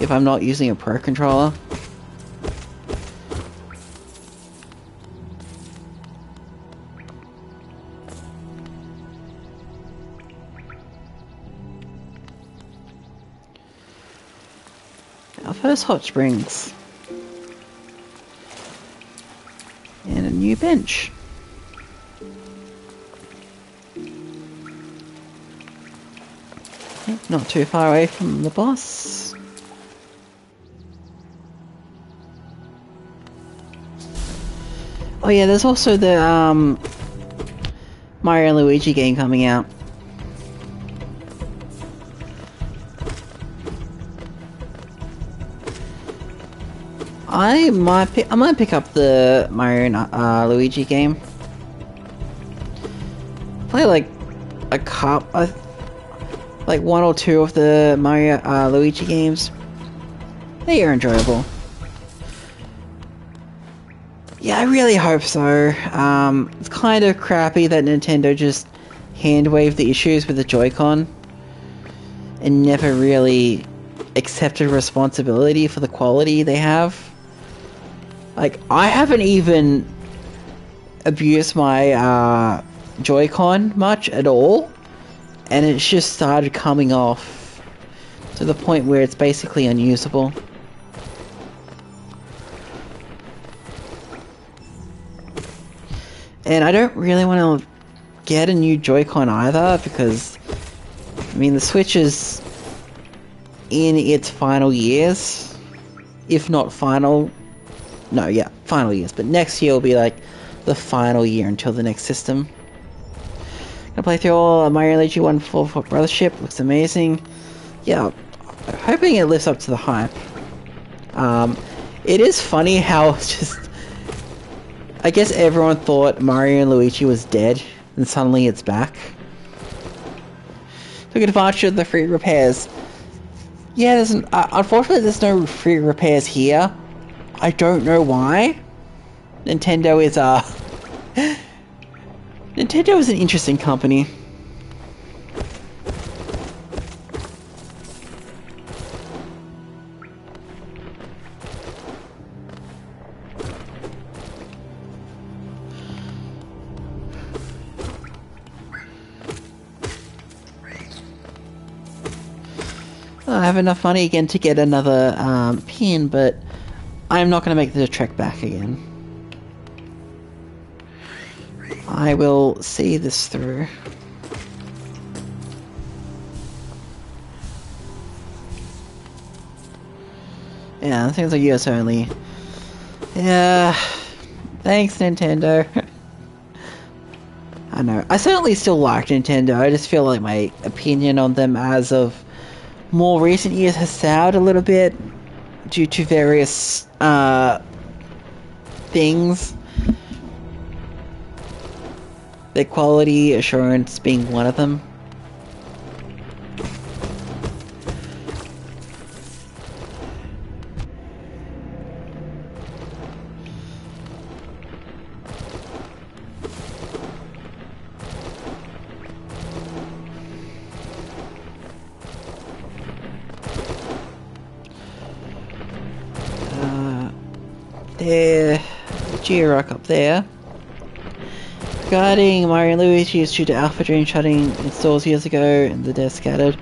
if I'm not using a Pro controller. Our first hot springs. And a new bench. Okay, not too far away from the boss. Oh yeah, there's also the Mario and Luigi game coming out. I might pick up the Mario and Luigi game. Play like like one or two of the Mario Luigi games. They are enjoyable. Yeah, I really hope so. It's kind of crappy that Nintendo just hand-waved the issues with the Joy-Con and never really accepted responsibility for the quality they have. Like, I haven't even abused my Joy-Con much at all, and it's just started coming off to the point where it's basically unusable. And I don't really want to get a new Joy-Con either, because, I mean, the Switch is in its final years, if not final. No, yeah, final years. But next year will be like the final year until the next system. Gonna play through all Mario Luigi 1 for Brothership. Looks amazing. Yeah, hoping it lives up to the hype. It is funny how just... I guess everyone thought Mario and Luigi was dead, and suddenly it's back. Took advantage of the free repairs. Yeah, unfortunately there's no free repairs here. I don't know why. Nintendo is Nintendo is an interesting company. I have enough money again to get another pin, but I'm not going to make the trek back again. I will see this through. Yeah, things are US only. Yeah, thanks Nintendo. I know. I certainly still like Nintendo. I just feel like my opinion on them as of more recent years has soured a little bit due to various things. Their quality assurance being one of them. There, G-Rock up there. Regarding Mario and Luigi is due to Alpha Dream shutting in stores years ago and the devs scattered,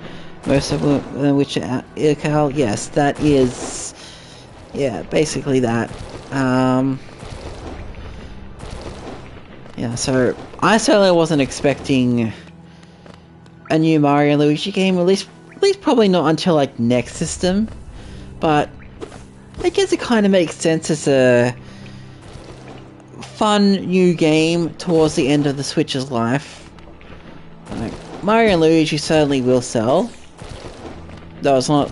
most of which are Ircal. Yes, that is, yeah, basically that. Yeah, so I certainly wasn't expecting a new Mario and Luigi game, at least probably not until like next system, but I guess it kind of makes sense as a fun new game towards the end of the Switch's life. Like, Mario and Luigi certainly will sell. Though it's not,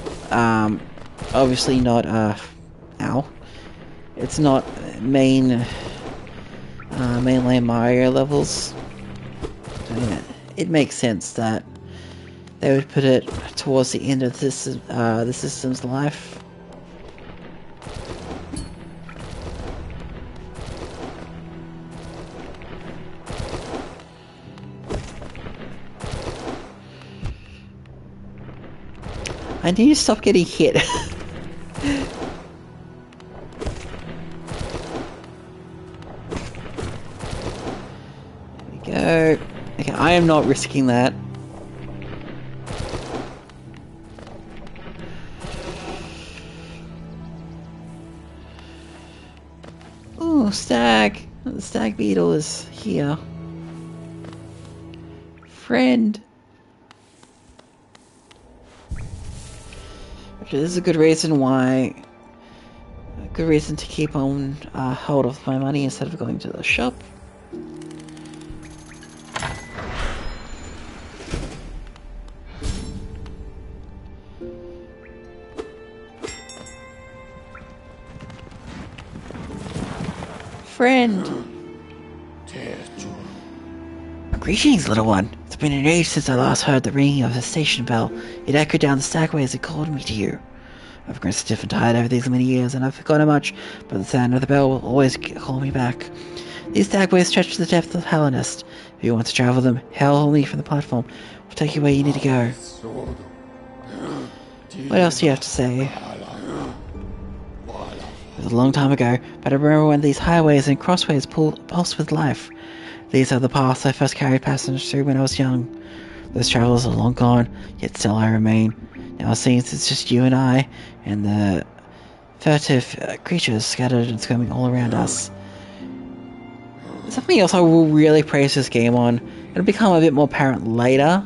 obviously not, it's not mainline Mario levels. So yeah, it makes sense that they would put it towards the end of this, the system's life. I need to stop getting hit. There we go. Okay, I am not risking that. Oh, stag. The stag beetle is here. Friend. This is a good reason why. A good reason to keep on hold of my money instead of going to the shop. Friend. Greetings, little one. It's been an age since I last heard the ringing of the station bell. It echoed down the stagway as it called me to you. I've grown stiff and tired over these many years, and I've forgotten much, but the sound of the bell will always call me back. These stagways stretch to the depth of Hellenist. If you want to travel them, hail me from the platform. We'll take you where you need to go. What else do you have to say? It was a long time ago, but I remember when these highways and crossways pulsed with life. These are the paths I first carried passengers through when I was young. Those travellers are long gone, yet still I remain. Now it seems it's just you and I, and the furtive creatures scattered and swimming all around us. Something else I will really praise this game on, it'll become a bit more apparent later.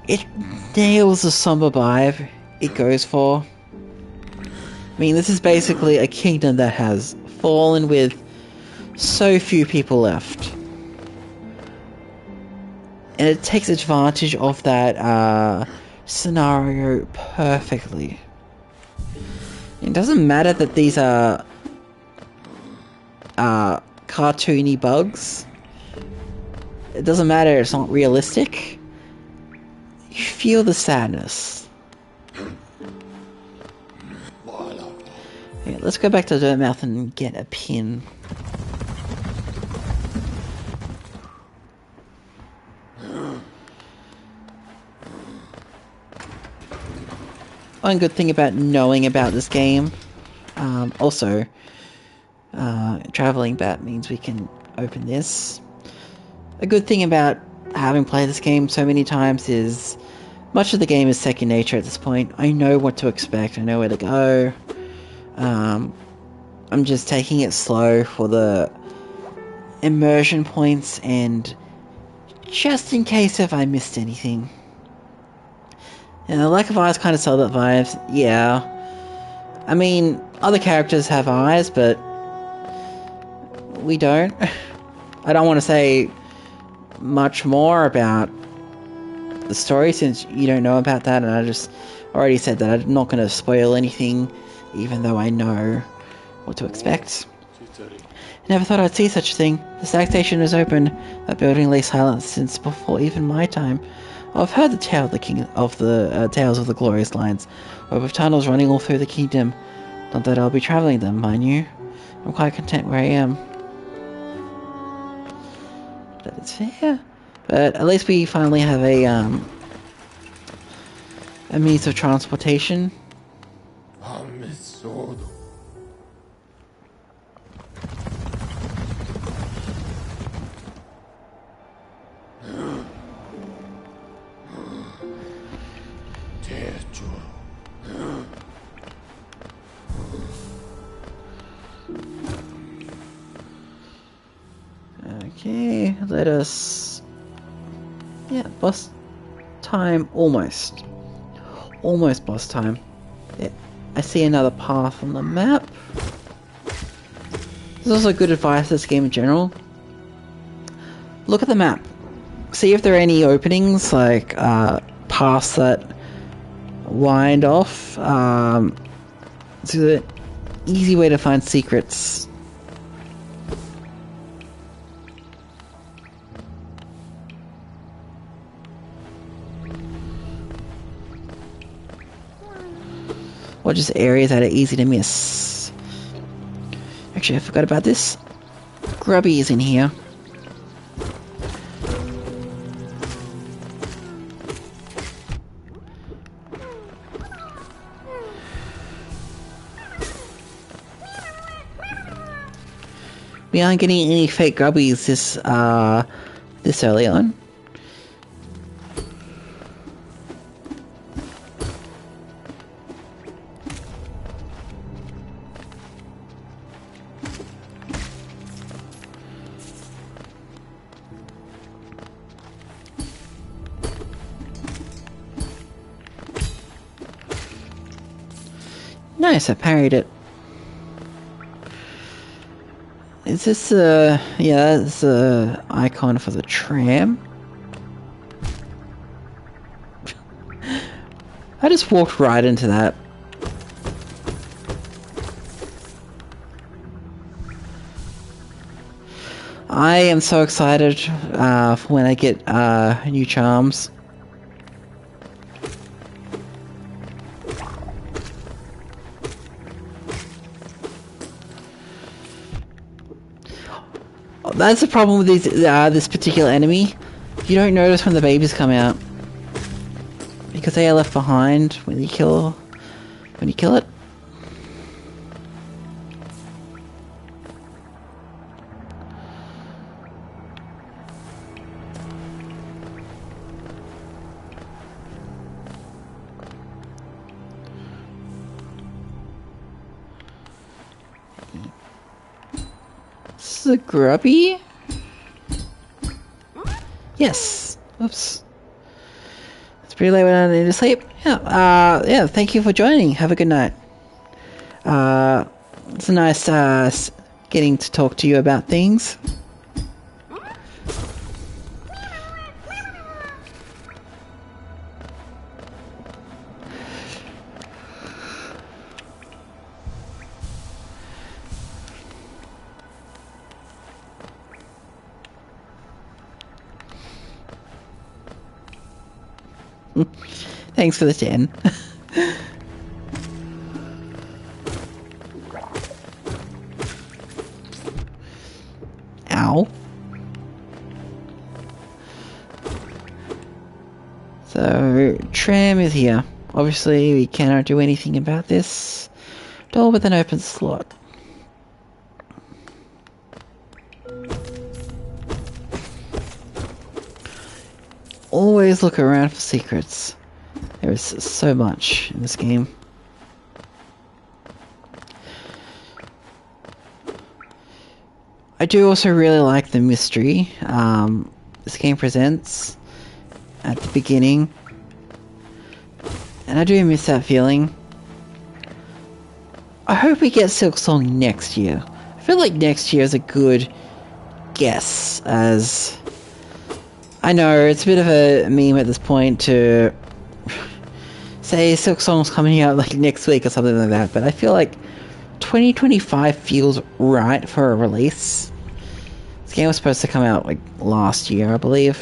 It nails the somber vibe it goes for. I mean, this is basically a kingdom that has fallen with so few people left. And it takes advantage of that scenario perfectly. It doesn't matter that these are cartoony bugs. It doesn't matter, it's not realistic. You feel the sadness. Yeah, let's go back to Dirtmouth and get a pin. One good thing about knowing about this game, also, traveling back means we can open this. A good thing about having played this game so many times is much of the game is second nature at this point. I know what to expect, I know where to go. I'm just taking it slow for the immersion points and just in case if I missed anything. And the lack of eyes kind of sold that vibes, yeah. I mean, other characters have eyes, but we don't. I don't want to say much more about the story since you don't know about that, and I just already said that I'm not going to spoil anything, even though I know what to expect. I never thought I'd see such a thing. The Stag Station is open. That building lay silent since before even my time. I've heard the tale of the tales of the glorious lines, where with tunnels running all through the kingdom. Not that I'll be travelling them, mind you. I'm quite content where I am. That is fair. But at least we finally have a means of transportation. Okay, let us... Yeah, boss time, almost. Almost boss time. Yeah, I see another path on the map. There's also good advice for this game in general. Look at the map. See if there are any openings, like paths that wind off. It's an easy way to find secrets. Or just areas that are easy to miss. Actually, I forgot about this. Grubby is in here. We aren't getting any fake grubbies this early on. Nice, I parried it. Is this yeah, that's the icon for the tram. I just walked right into that. I am so excited for when I get new charms. That's the problem with these, this particular enemy. You don't notice when the babies come out because they are left behind when you kill it. This is a grubby? Yes. Oops. It's pretty late when I need to sleep. Yeah, yeah, thank you for joining. Have a good night. It's nice getting to talk to you about things. Thanks for the 10. Ow. So, tram is here. Obviously, we cannot do anything about this. Door with an open slot. Always look around for secrets. There is so much in this game. I do also really like the mystery this game presents at the beginning. And I do miss that feeling. I hope we get Silksong next year. I feel like next year is a good guess, as I know it's a bit of a meme at this point to say Silksong's coming out like next week or something like that, but I feel like 2025 feels right for a release. This game was supposed to come out like last year, I believe.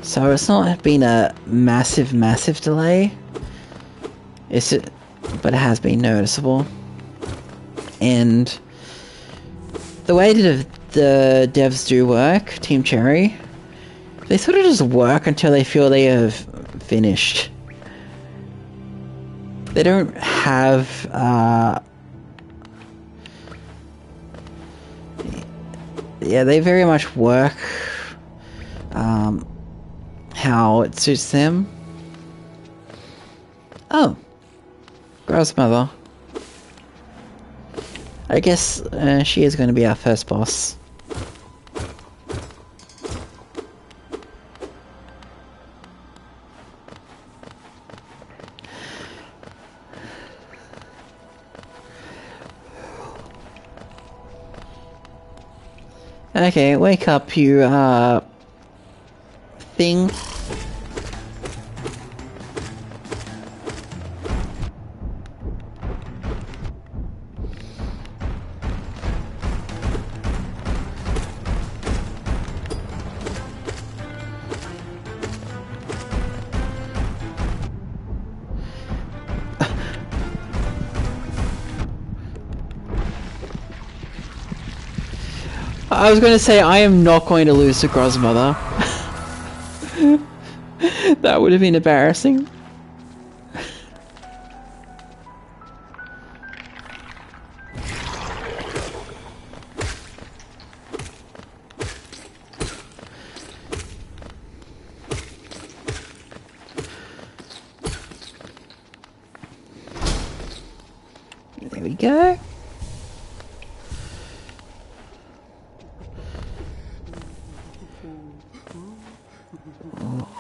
So it's not been a massive delay. But it has been noticeable. And the way that the devs do work, Team Cherry, they sort of just work until they feel they have finished. They don't have yeah, they very much work how it suits them. Oh, Grandmother. I guess she is going to be our first boss. Okay, wake up, you, thing. I was going to say, I am not going to lose to Grandmother. That would have been embarrassing. There we go.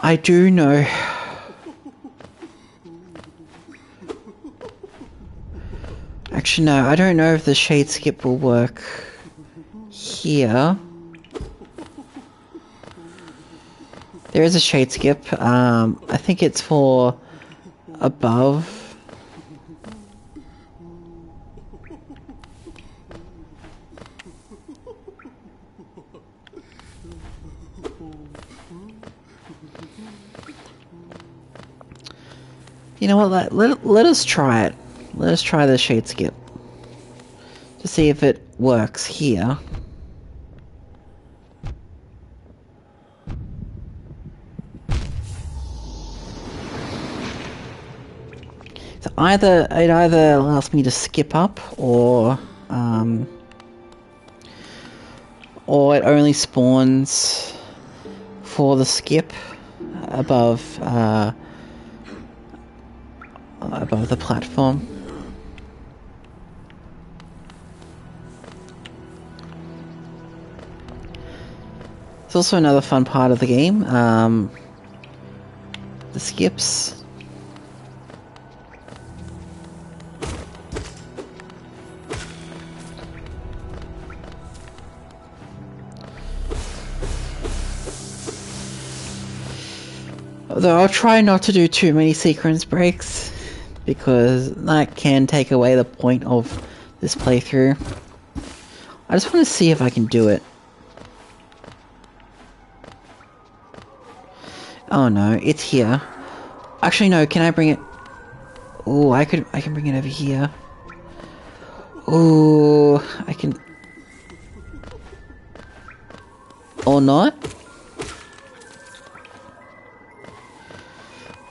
I do know. Actually, no, I don't know if the shade skip will work here. There is a shade skip. I think it's for above. You know what, let us try it. Let us try the shade skip. To see if it works here. So it either allows me to skip up, or it only spawns for the skip above the platform. It's also another fun part of the game, the skips. Although I'll try not to do too many sequence breaks, because that can take away the point of this playthrough. I just want to see if I can do it. Oh no, it's here. Actually no, can I bring it? Oh, I can bring it over here. Oh, I can. Or not?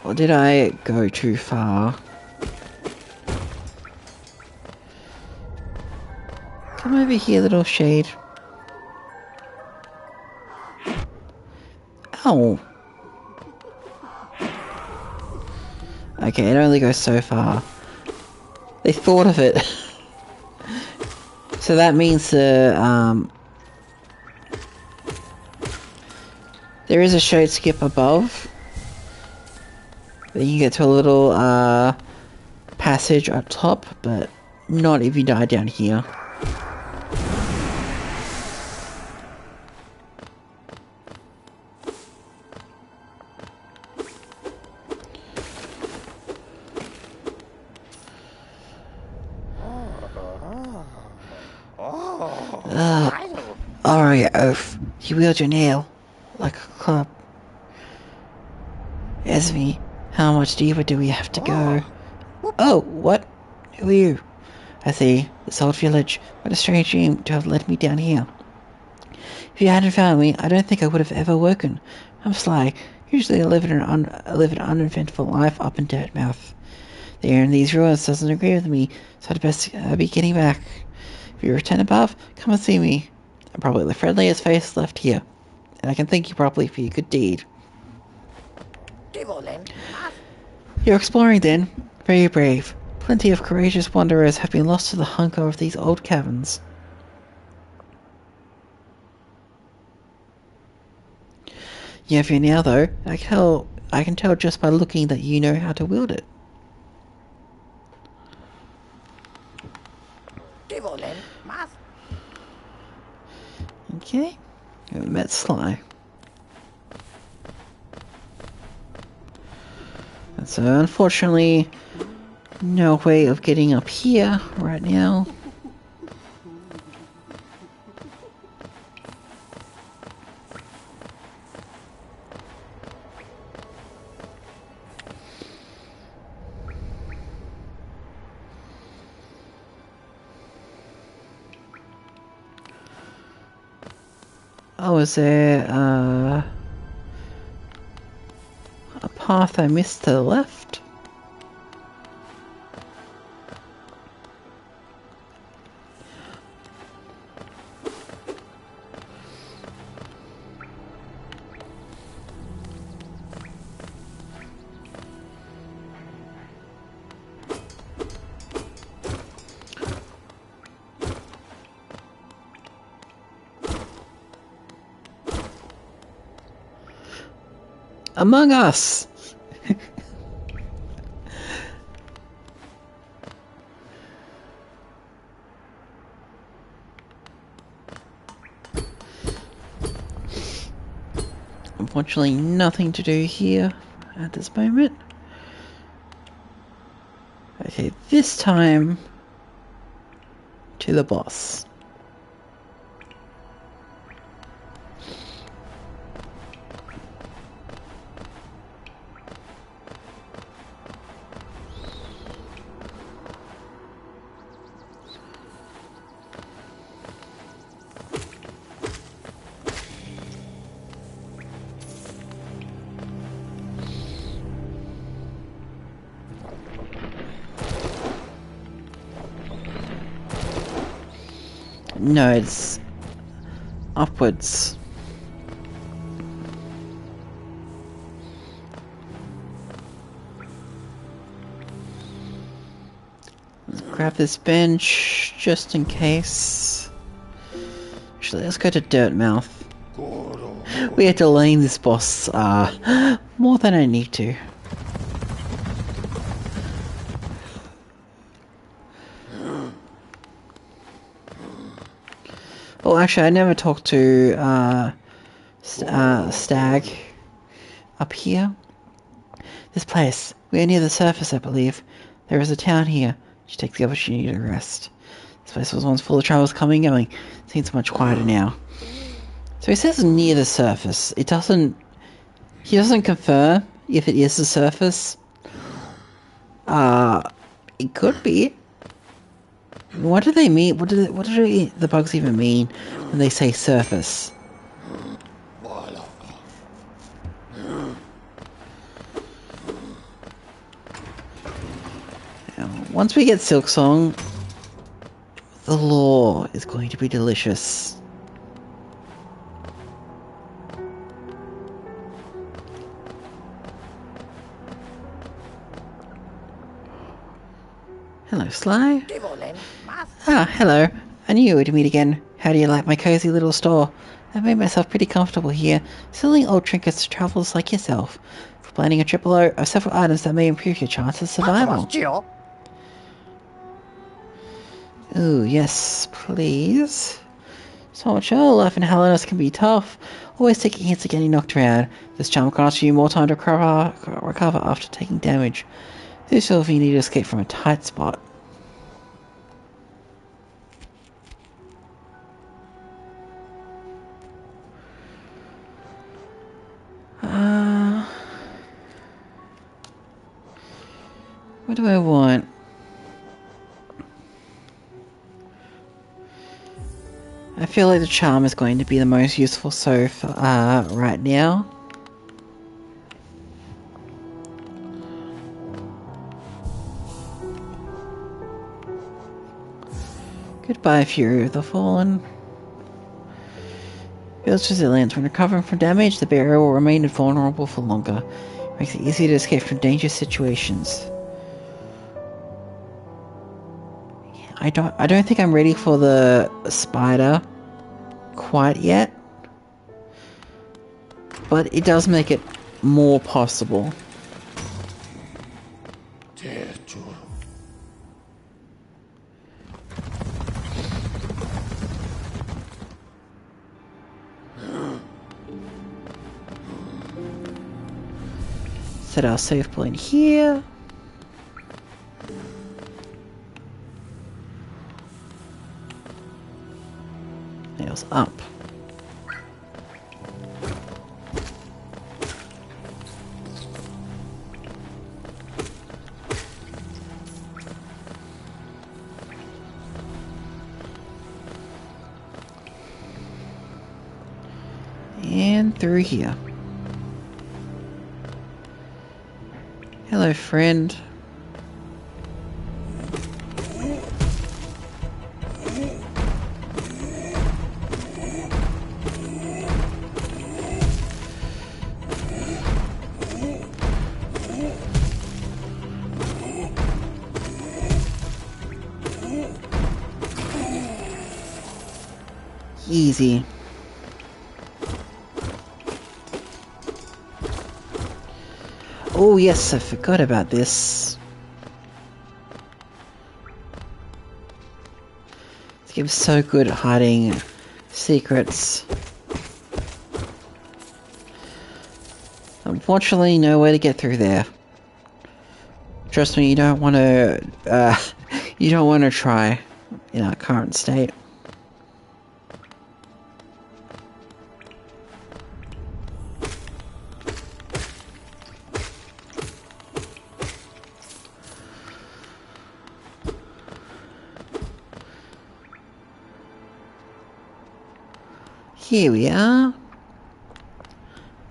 Or did I go too far? Come over here, little shade. Ow. Okay, it only goes so far. They thought of it. So that means there is a shade skip above. Then you get to a little passage up top, but not if you die down here. Alright, oaf. You wield your nail like a club. Esme, how much deeper do we have to go? Oh, what? Who are you? I see. This old village. What a strange dream to have led me down here. If you hadn't found me, I don't think I would have ever woken. I'm Sly. Usually I live an uneventful life up in Dirtmouth. The air in these ruins doesn't agree with me, so I'd best be getting back. If you return above, come and see me. I'm probably the friendliest face left here, and I can thank you properly for your good deed. You're exploring then? Very brave. Plenty of courageous wanderers have been lost to the hunger of these old caverns. You have your nail though. I can tell just by looking that you know how to wield it. Okay, we met Sly. And so unfortunately, no way of getting up here right now. Oh, is there a path I missed to the left? Among Us! Unfortunately, nothing to do here at this moment. Okay, this time to the boss. No, it's upwards. Let's grab this bench just in case. Actually, let's go to Dirtmouth. We are delaying this boss more than I need to. Well, actually, I never talked to Stag up here. This place. We are near the surface, I believe. There is a town here. You take the opportunity to rest. This place was once full of travelers coming and going. Seems much quieter now. So he says near the surface. It doesn't... He doesn't confirm if it is the surface. It could be. What do they mean? What do the bugs even mean when they say surface? Now, once we get Silksong, the lore is going to be delicious. Hello, Sly. Ah, hello. I knew you would meet again. How do you like my cozy little store? I've made myself pretty comfortable here, selling old trinkets to travellers like yourself. For planning a trip below, I have several items that may improve your chances of survival. Ooh, yes, please. So much life in Hellenos can be tough. Always taking hits are getting knocked around. This charm can cost you more time to recover after taking damage. This will if you need to escape from a tight spot. What do I want? I feel like the charm is going to be the most useful so far right now. Goodbye, Fury of the Fallen. Builds resilience. When recovering from damage, the bearer will remain invulnerable for longer. Makes it easier to escape from dangerous situations. I don't think I'm ready for the spider quite yet. But it does make it more possible. Set our save point here. Nails up. And through here. Hello, friend. Easy. Oh yes, I forgot about this. This game's so good at hiding secrets. Unfortunately, no way to get through there. Trust me, you don't want to. You don't want to try in our current state. Here we are.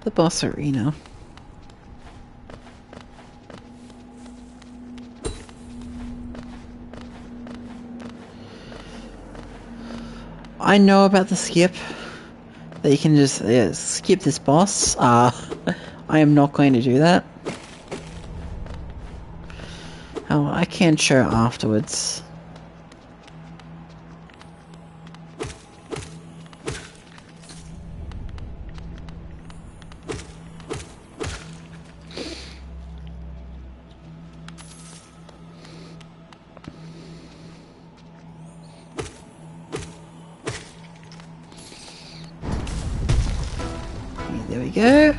The boss arena. I know about the skip. That you can just skip this boss. I am not going to do that. Oh, I can show afterwards. There we go.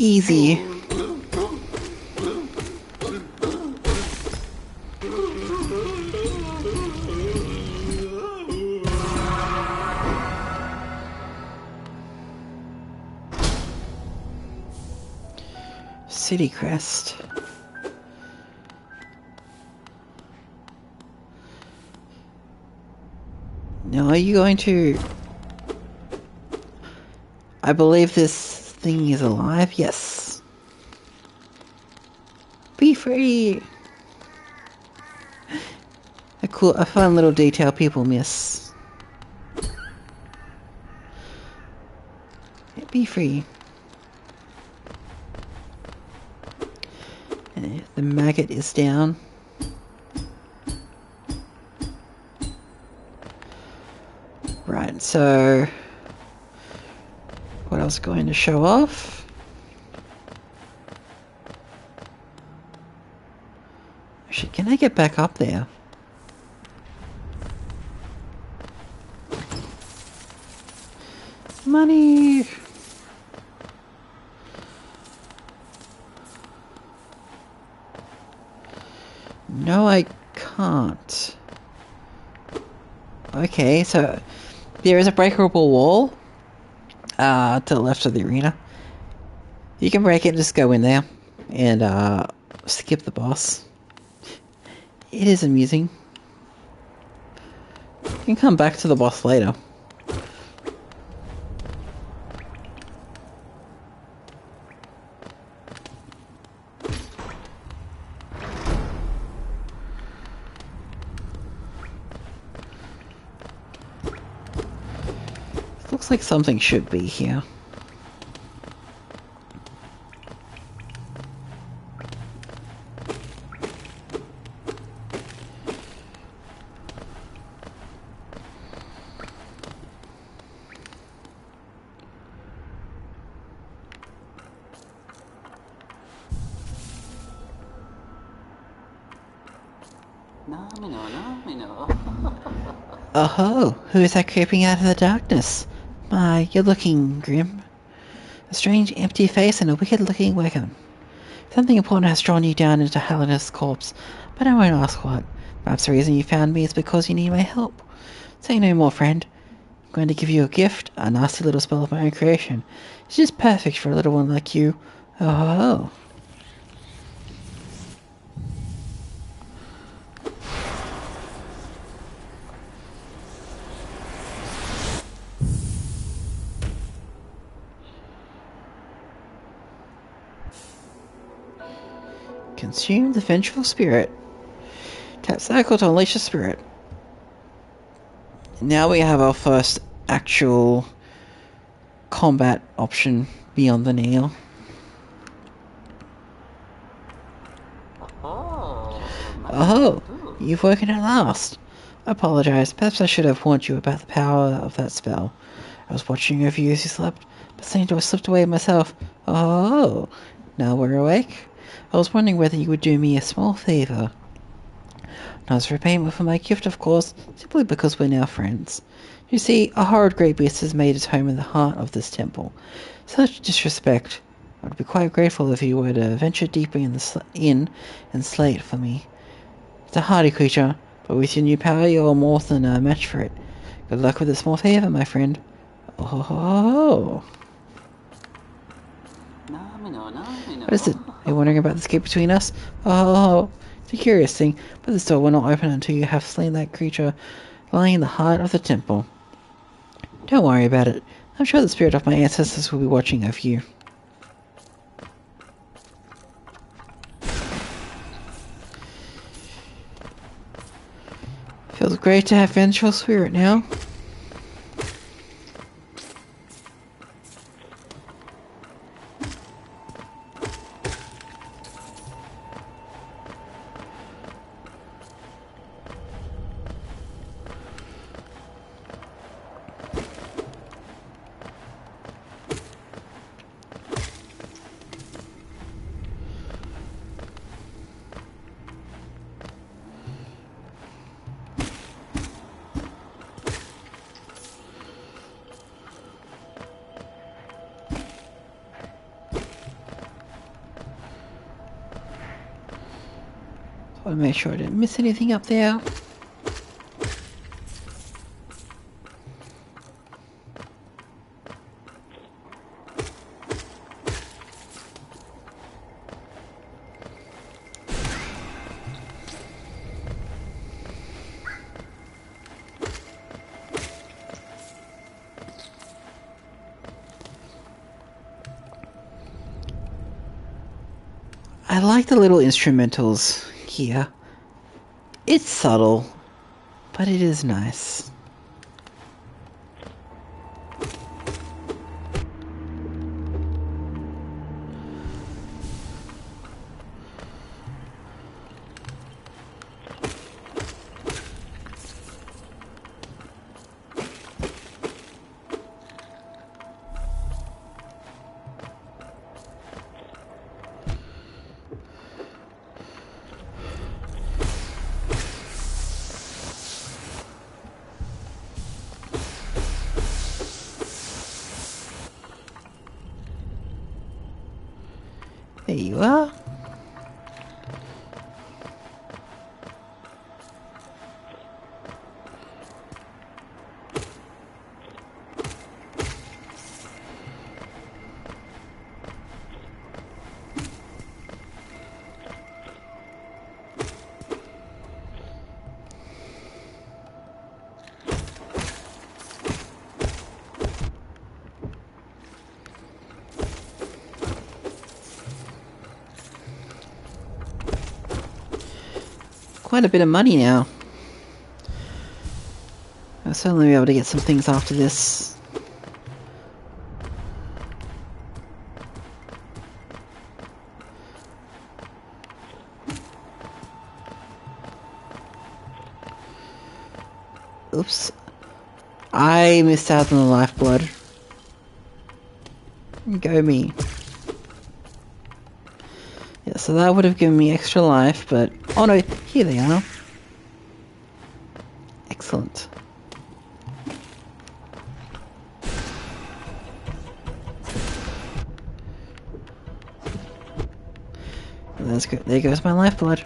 Easy. City crest. Now are you going to... I believe this thing is alive, yes. Be free! A fun little detail people miss. Yeah, be free. The maggot is down. Right, so what I was going to show off. Actually, can I get back up there? Money! No, I can't. Okay, so there is a breakable wall to the left of the arena. You can break it and just go in there and skip the boss. It is amusing. You can come back to the boss later. Looks like something should be here. Oh, who is that creeping out of the darkness? My, you're looking grim. A strange, empty face and a wicked-looking weapon. Something important has drawn you down into Helena's corpse, but I won't ask what. Perhaps the reason you found me is because you need my help. Say no more, friend. I'm going to give you a gift, a nasty little spell of my own creation. It's just perfect for a little one like you. Oh. Consume the vengeful spirit. Tap circle to unleash the spirit. Now we have our first actual combat option beyond the nail. Oh, you've woken at last. I apologize. Perhaps I should have warned you about the power of that spell. I was watching over you as you slept, but seemed to have slipped away myself. Oh, now we're awake. I was wondering whether you would do me a small favor. Not as repayment for my gift, of course, simply because we're now friends. You see, a horrid great beast has made its home in the heart of this temple. Such disrespect. I would be quite grateful if you were to venture deeper in and slay it for me. It's a hardy creature, but with your new power, you're more than a match for it. Good luck with a small favor, my friend. Oh. What is it? Are you wondering about the escape between us? Oh, it's a curious thing, but this door will not open until you have slain that creature lying in the heart of the temple. Don't worry about it. I'm sure the spirit of my ancestors will be watching over you. Feels great to have vengeful spirit now. want to make sure I didn't miss anything up there. I like the little instrumentals here. It's subtle, but it is nice. There you are. Quite a bit of money now. I'll certainly be able to get some things after this. Oops. I missed out on the lifeblood. Go me. Yeah, so that would have given me extra life, but... Oh no, here they are. Excellent. That's good. There goes my lifeblood.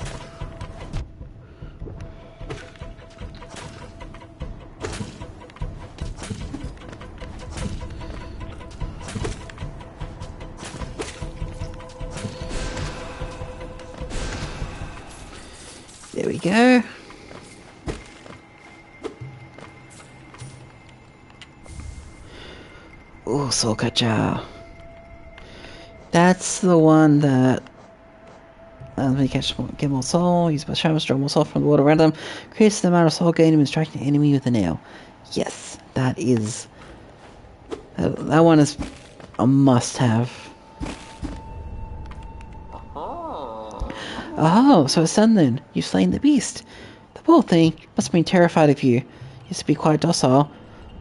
There we go. Oh, soul catcher. That's the one that... let me get more soul. Use my shaman, draw more soul from the world around them. Increase the amount of soul gained when striking an enemy with a nail. Yes, that is... that one is a must-have. Oh, so it's done then. You've slain the beast. The poor thing must have been terrified of you. Used to be quite docile,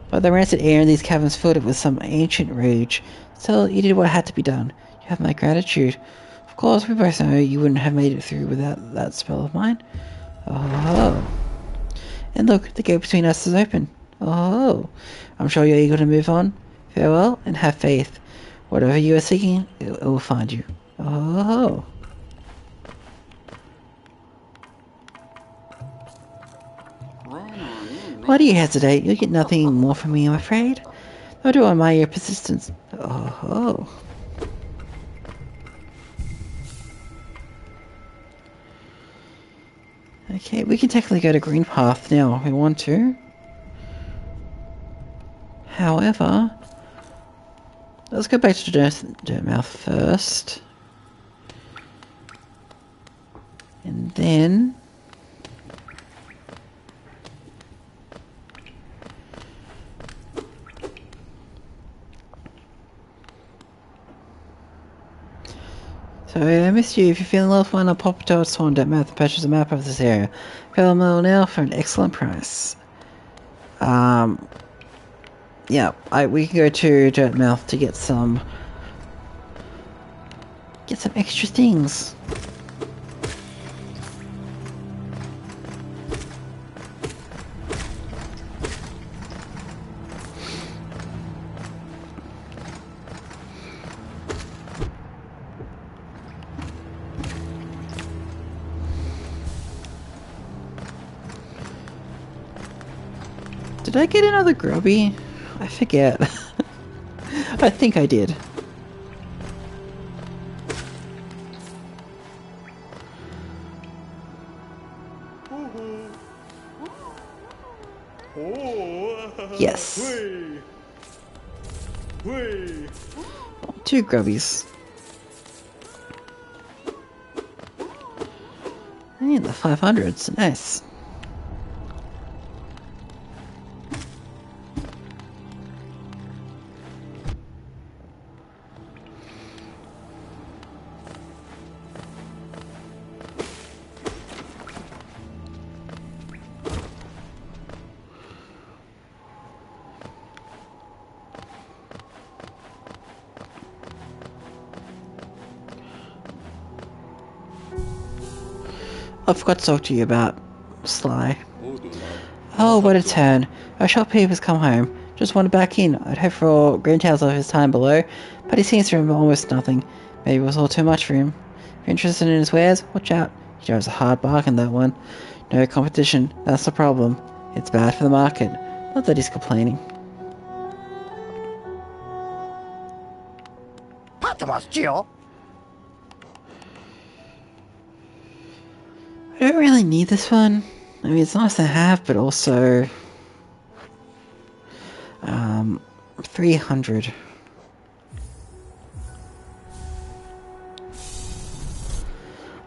but the rancid air in these caverns filled it with some ancient rage. Still, you did what had to be done. You have my gratitude. Of course, we both know you wouldn't have made it through without that spell of mine. Oh. And look, the gate between us is open. Oh. I'm sure you're eager to move on. Farewell, and have faith. Whatever you are seeking, it will find you. Oh. Why do you hesitate? You'll get nothing more from me, I'm afraid. Nor do I admire your persistence. Oh. Okay, we can technically go to Green Path now if we want to. However, let's go back to Dirtmouth first. And then... So I missed you. If you're feeling low, I'll pop to Swan Dirtmouth and purchase a map of this area. Available now for an excellent price. Yeah, we can go to Dirtmouth to get some extra things. Did I get another grubby? I forget. I think I did. Yes. Oh, 2 grubbies. And the 500s. Nice. I forgot to talk to you about Sly. Oh, what a turn. Our shopkeeper's come home. Just wanted back in. I'd hoped for green tales of his time below, but he seems to remember almost nothing. Maybe it was all too much for him. If you're interested in his wares, watch out. He drives a hard bargain, that one. No competition, that's the problem. It's bad for the market. Not that he's complaining. I don't really need this one. I mean, it's nice to have, but also... 300.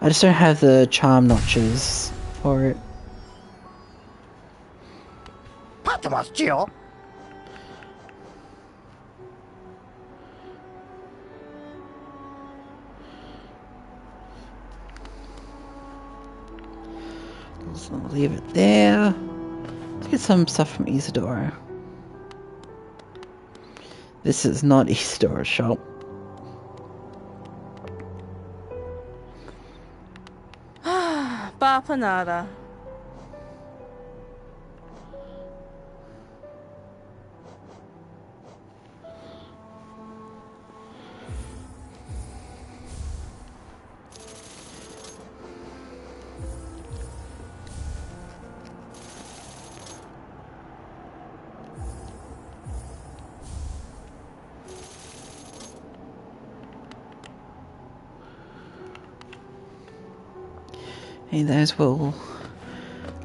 I just don't have the charm notches for it. So I'll leave it there. Let's get some stuff from Isadora. This is not Isadora's shop. Bapanada. And those will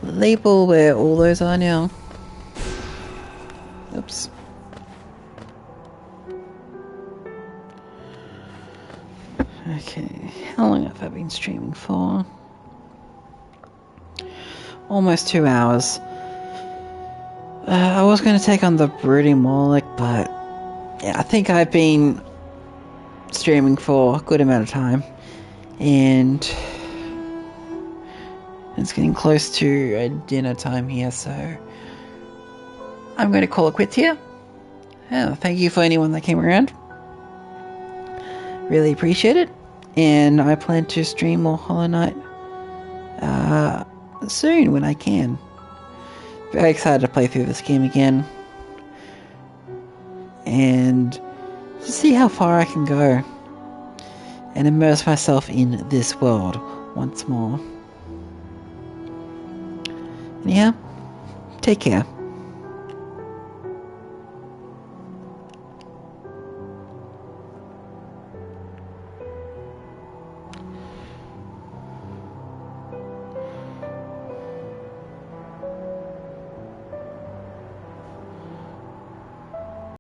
label where all those are now. Oops. Okay, how long have I been streaming for? Almost 2 hours. I was going to take on the Brooding Moloch, but yeah, I think I've been streaming for a good amount of time. And it's getting close to dinner time here, so I'm going to call it quits here. Thank you for anyone that came around. Really appreciate it. And I plan to stream more Hollow Knight soon when I can. Very excited to play through this game again. And to see how far I can go. And immerse myself in this world once more. Yeah, take care.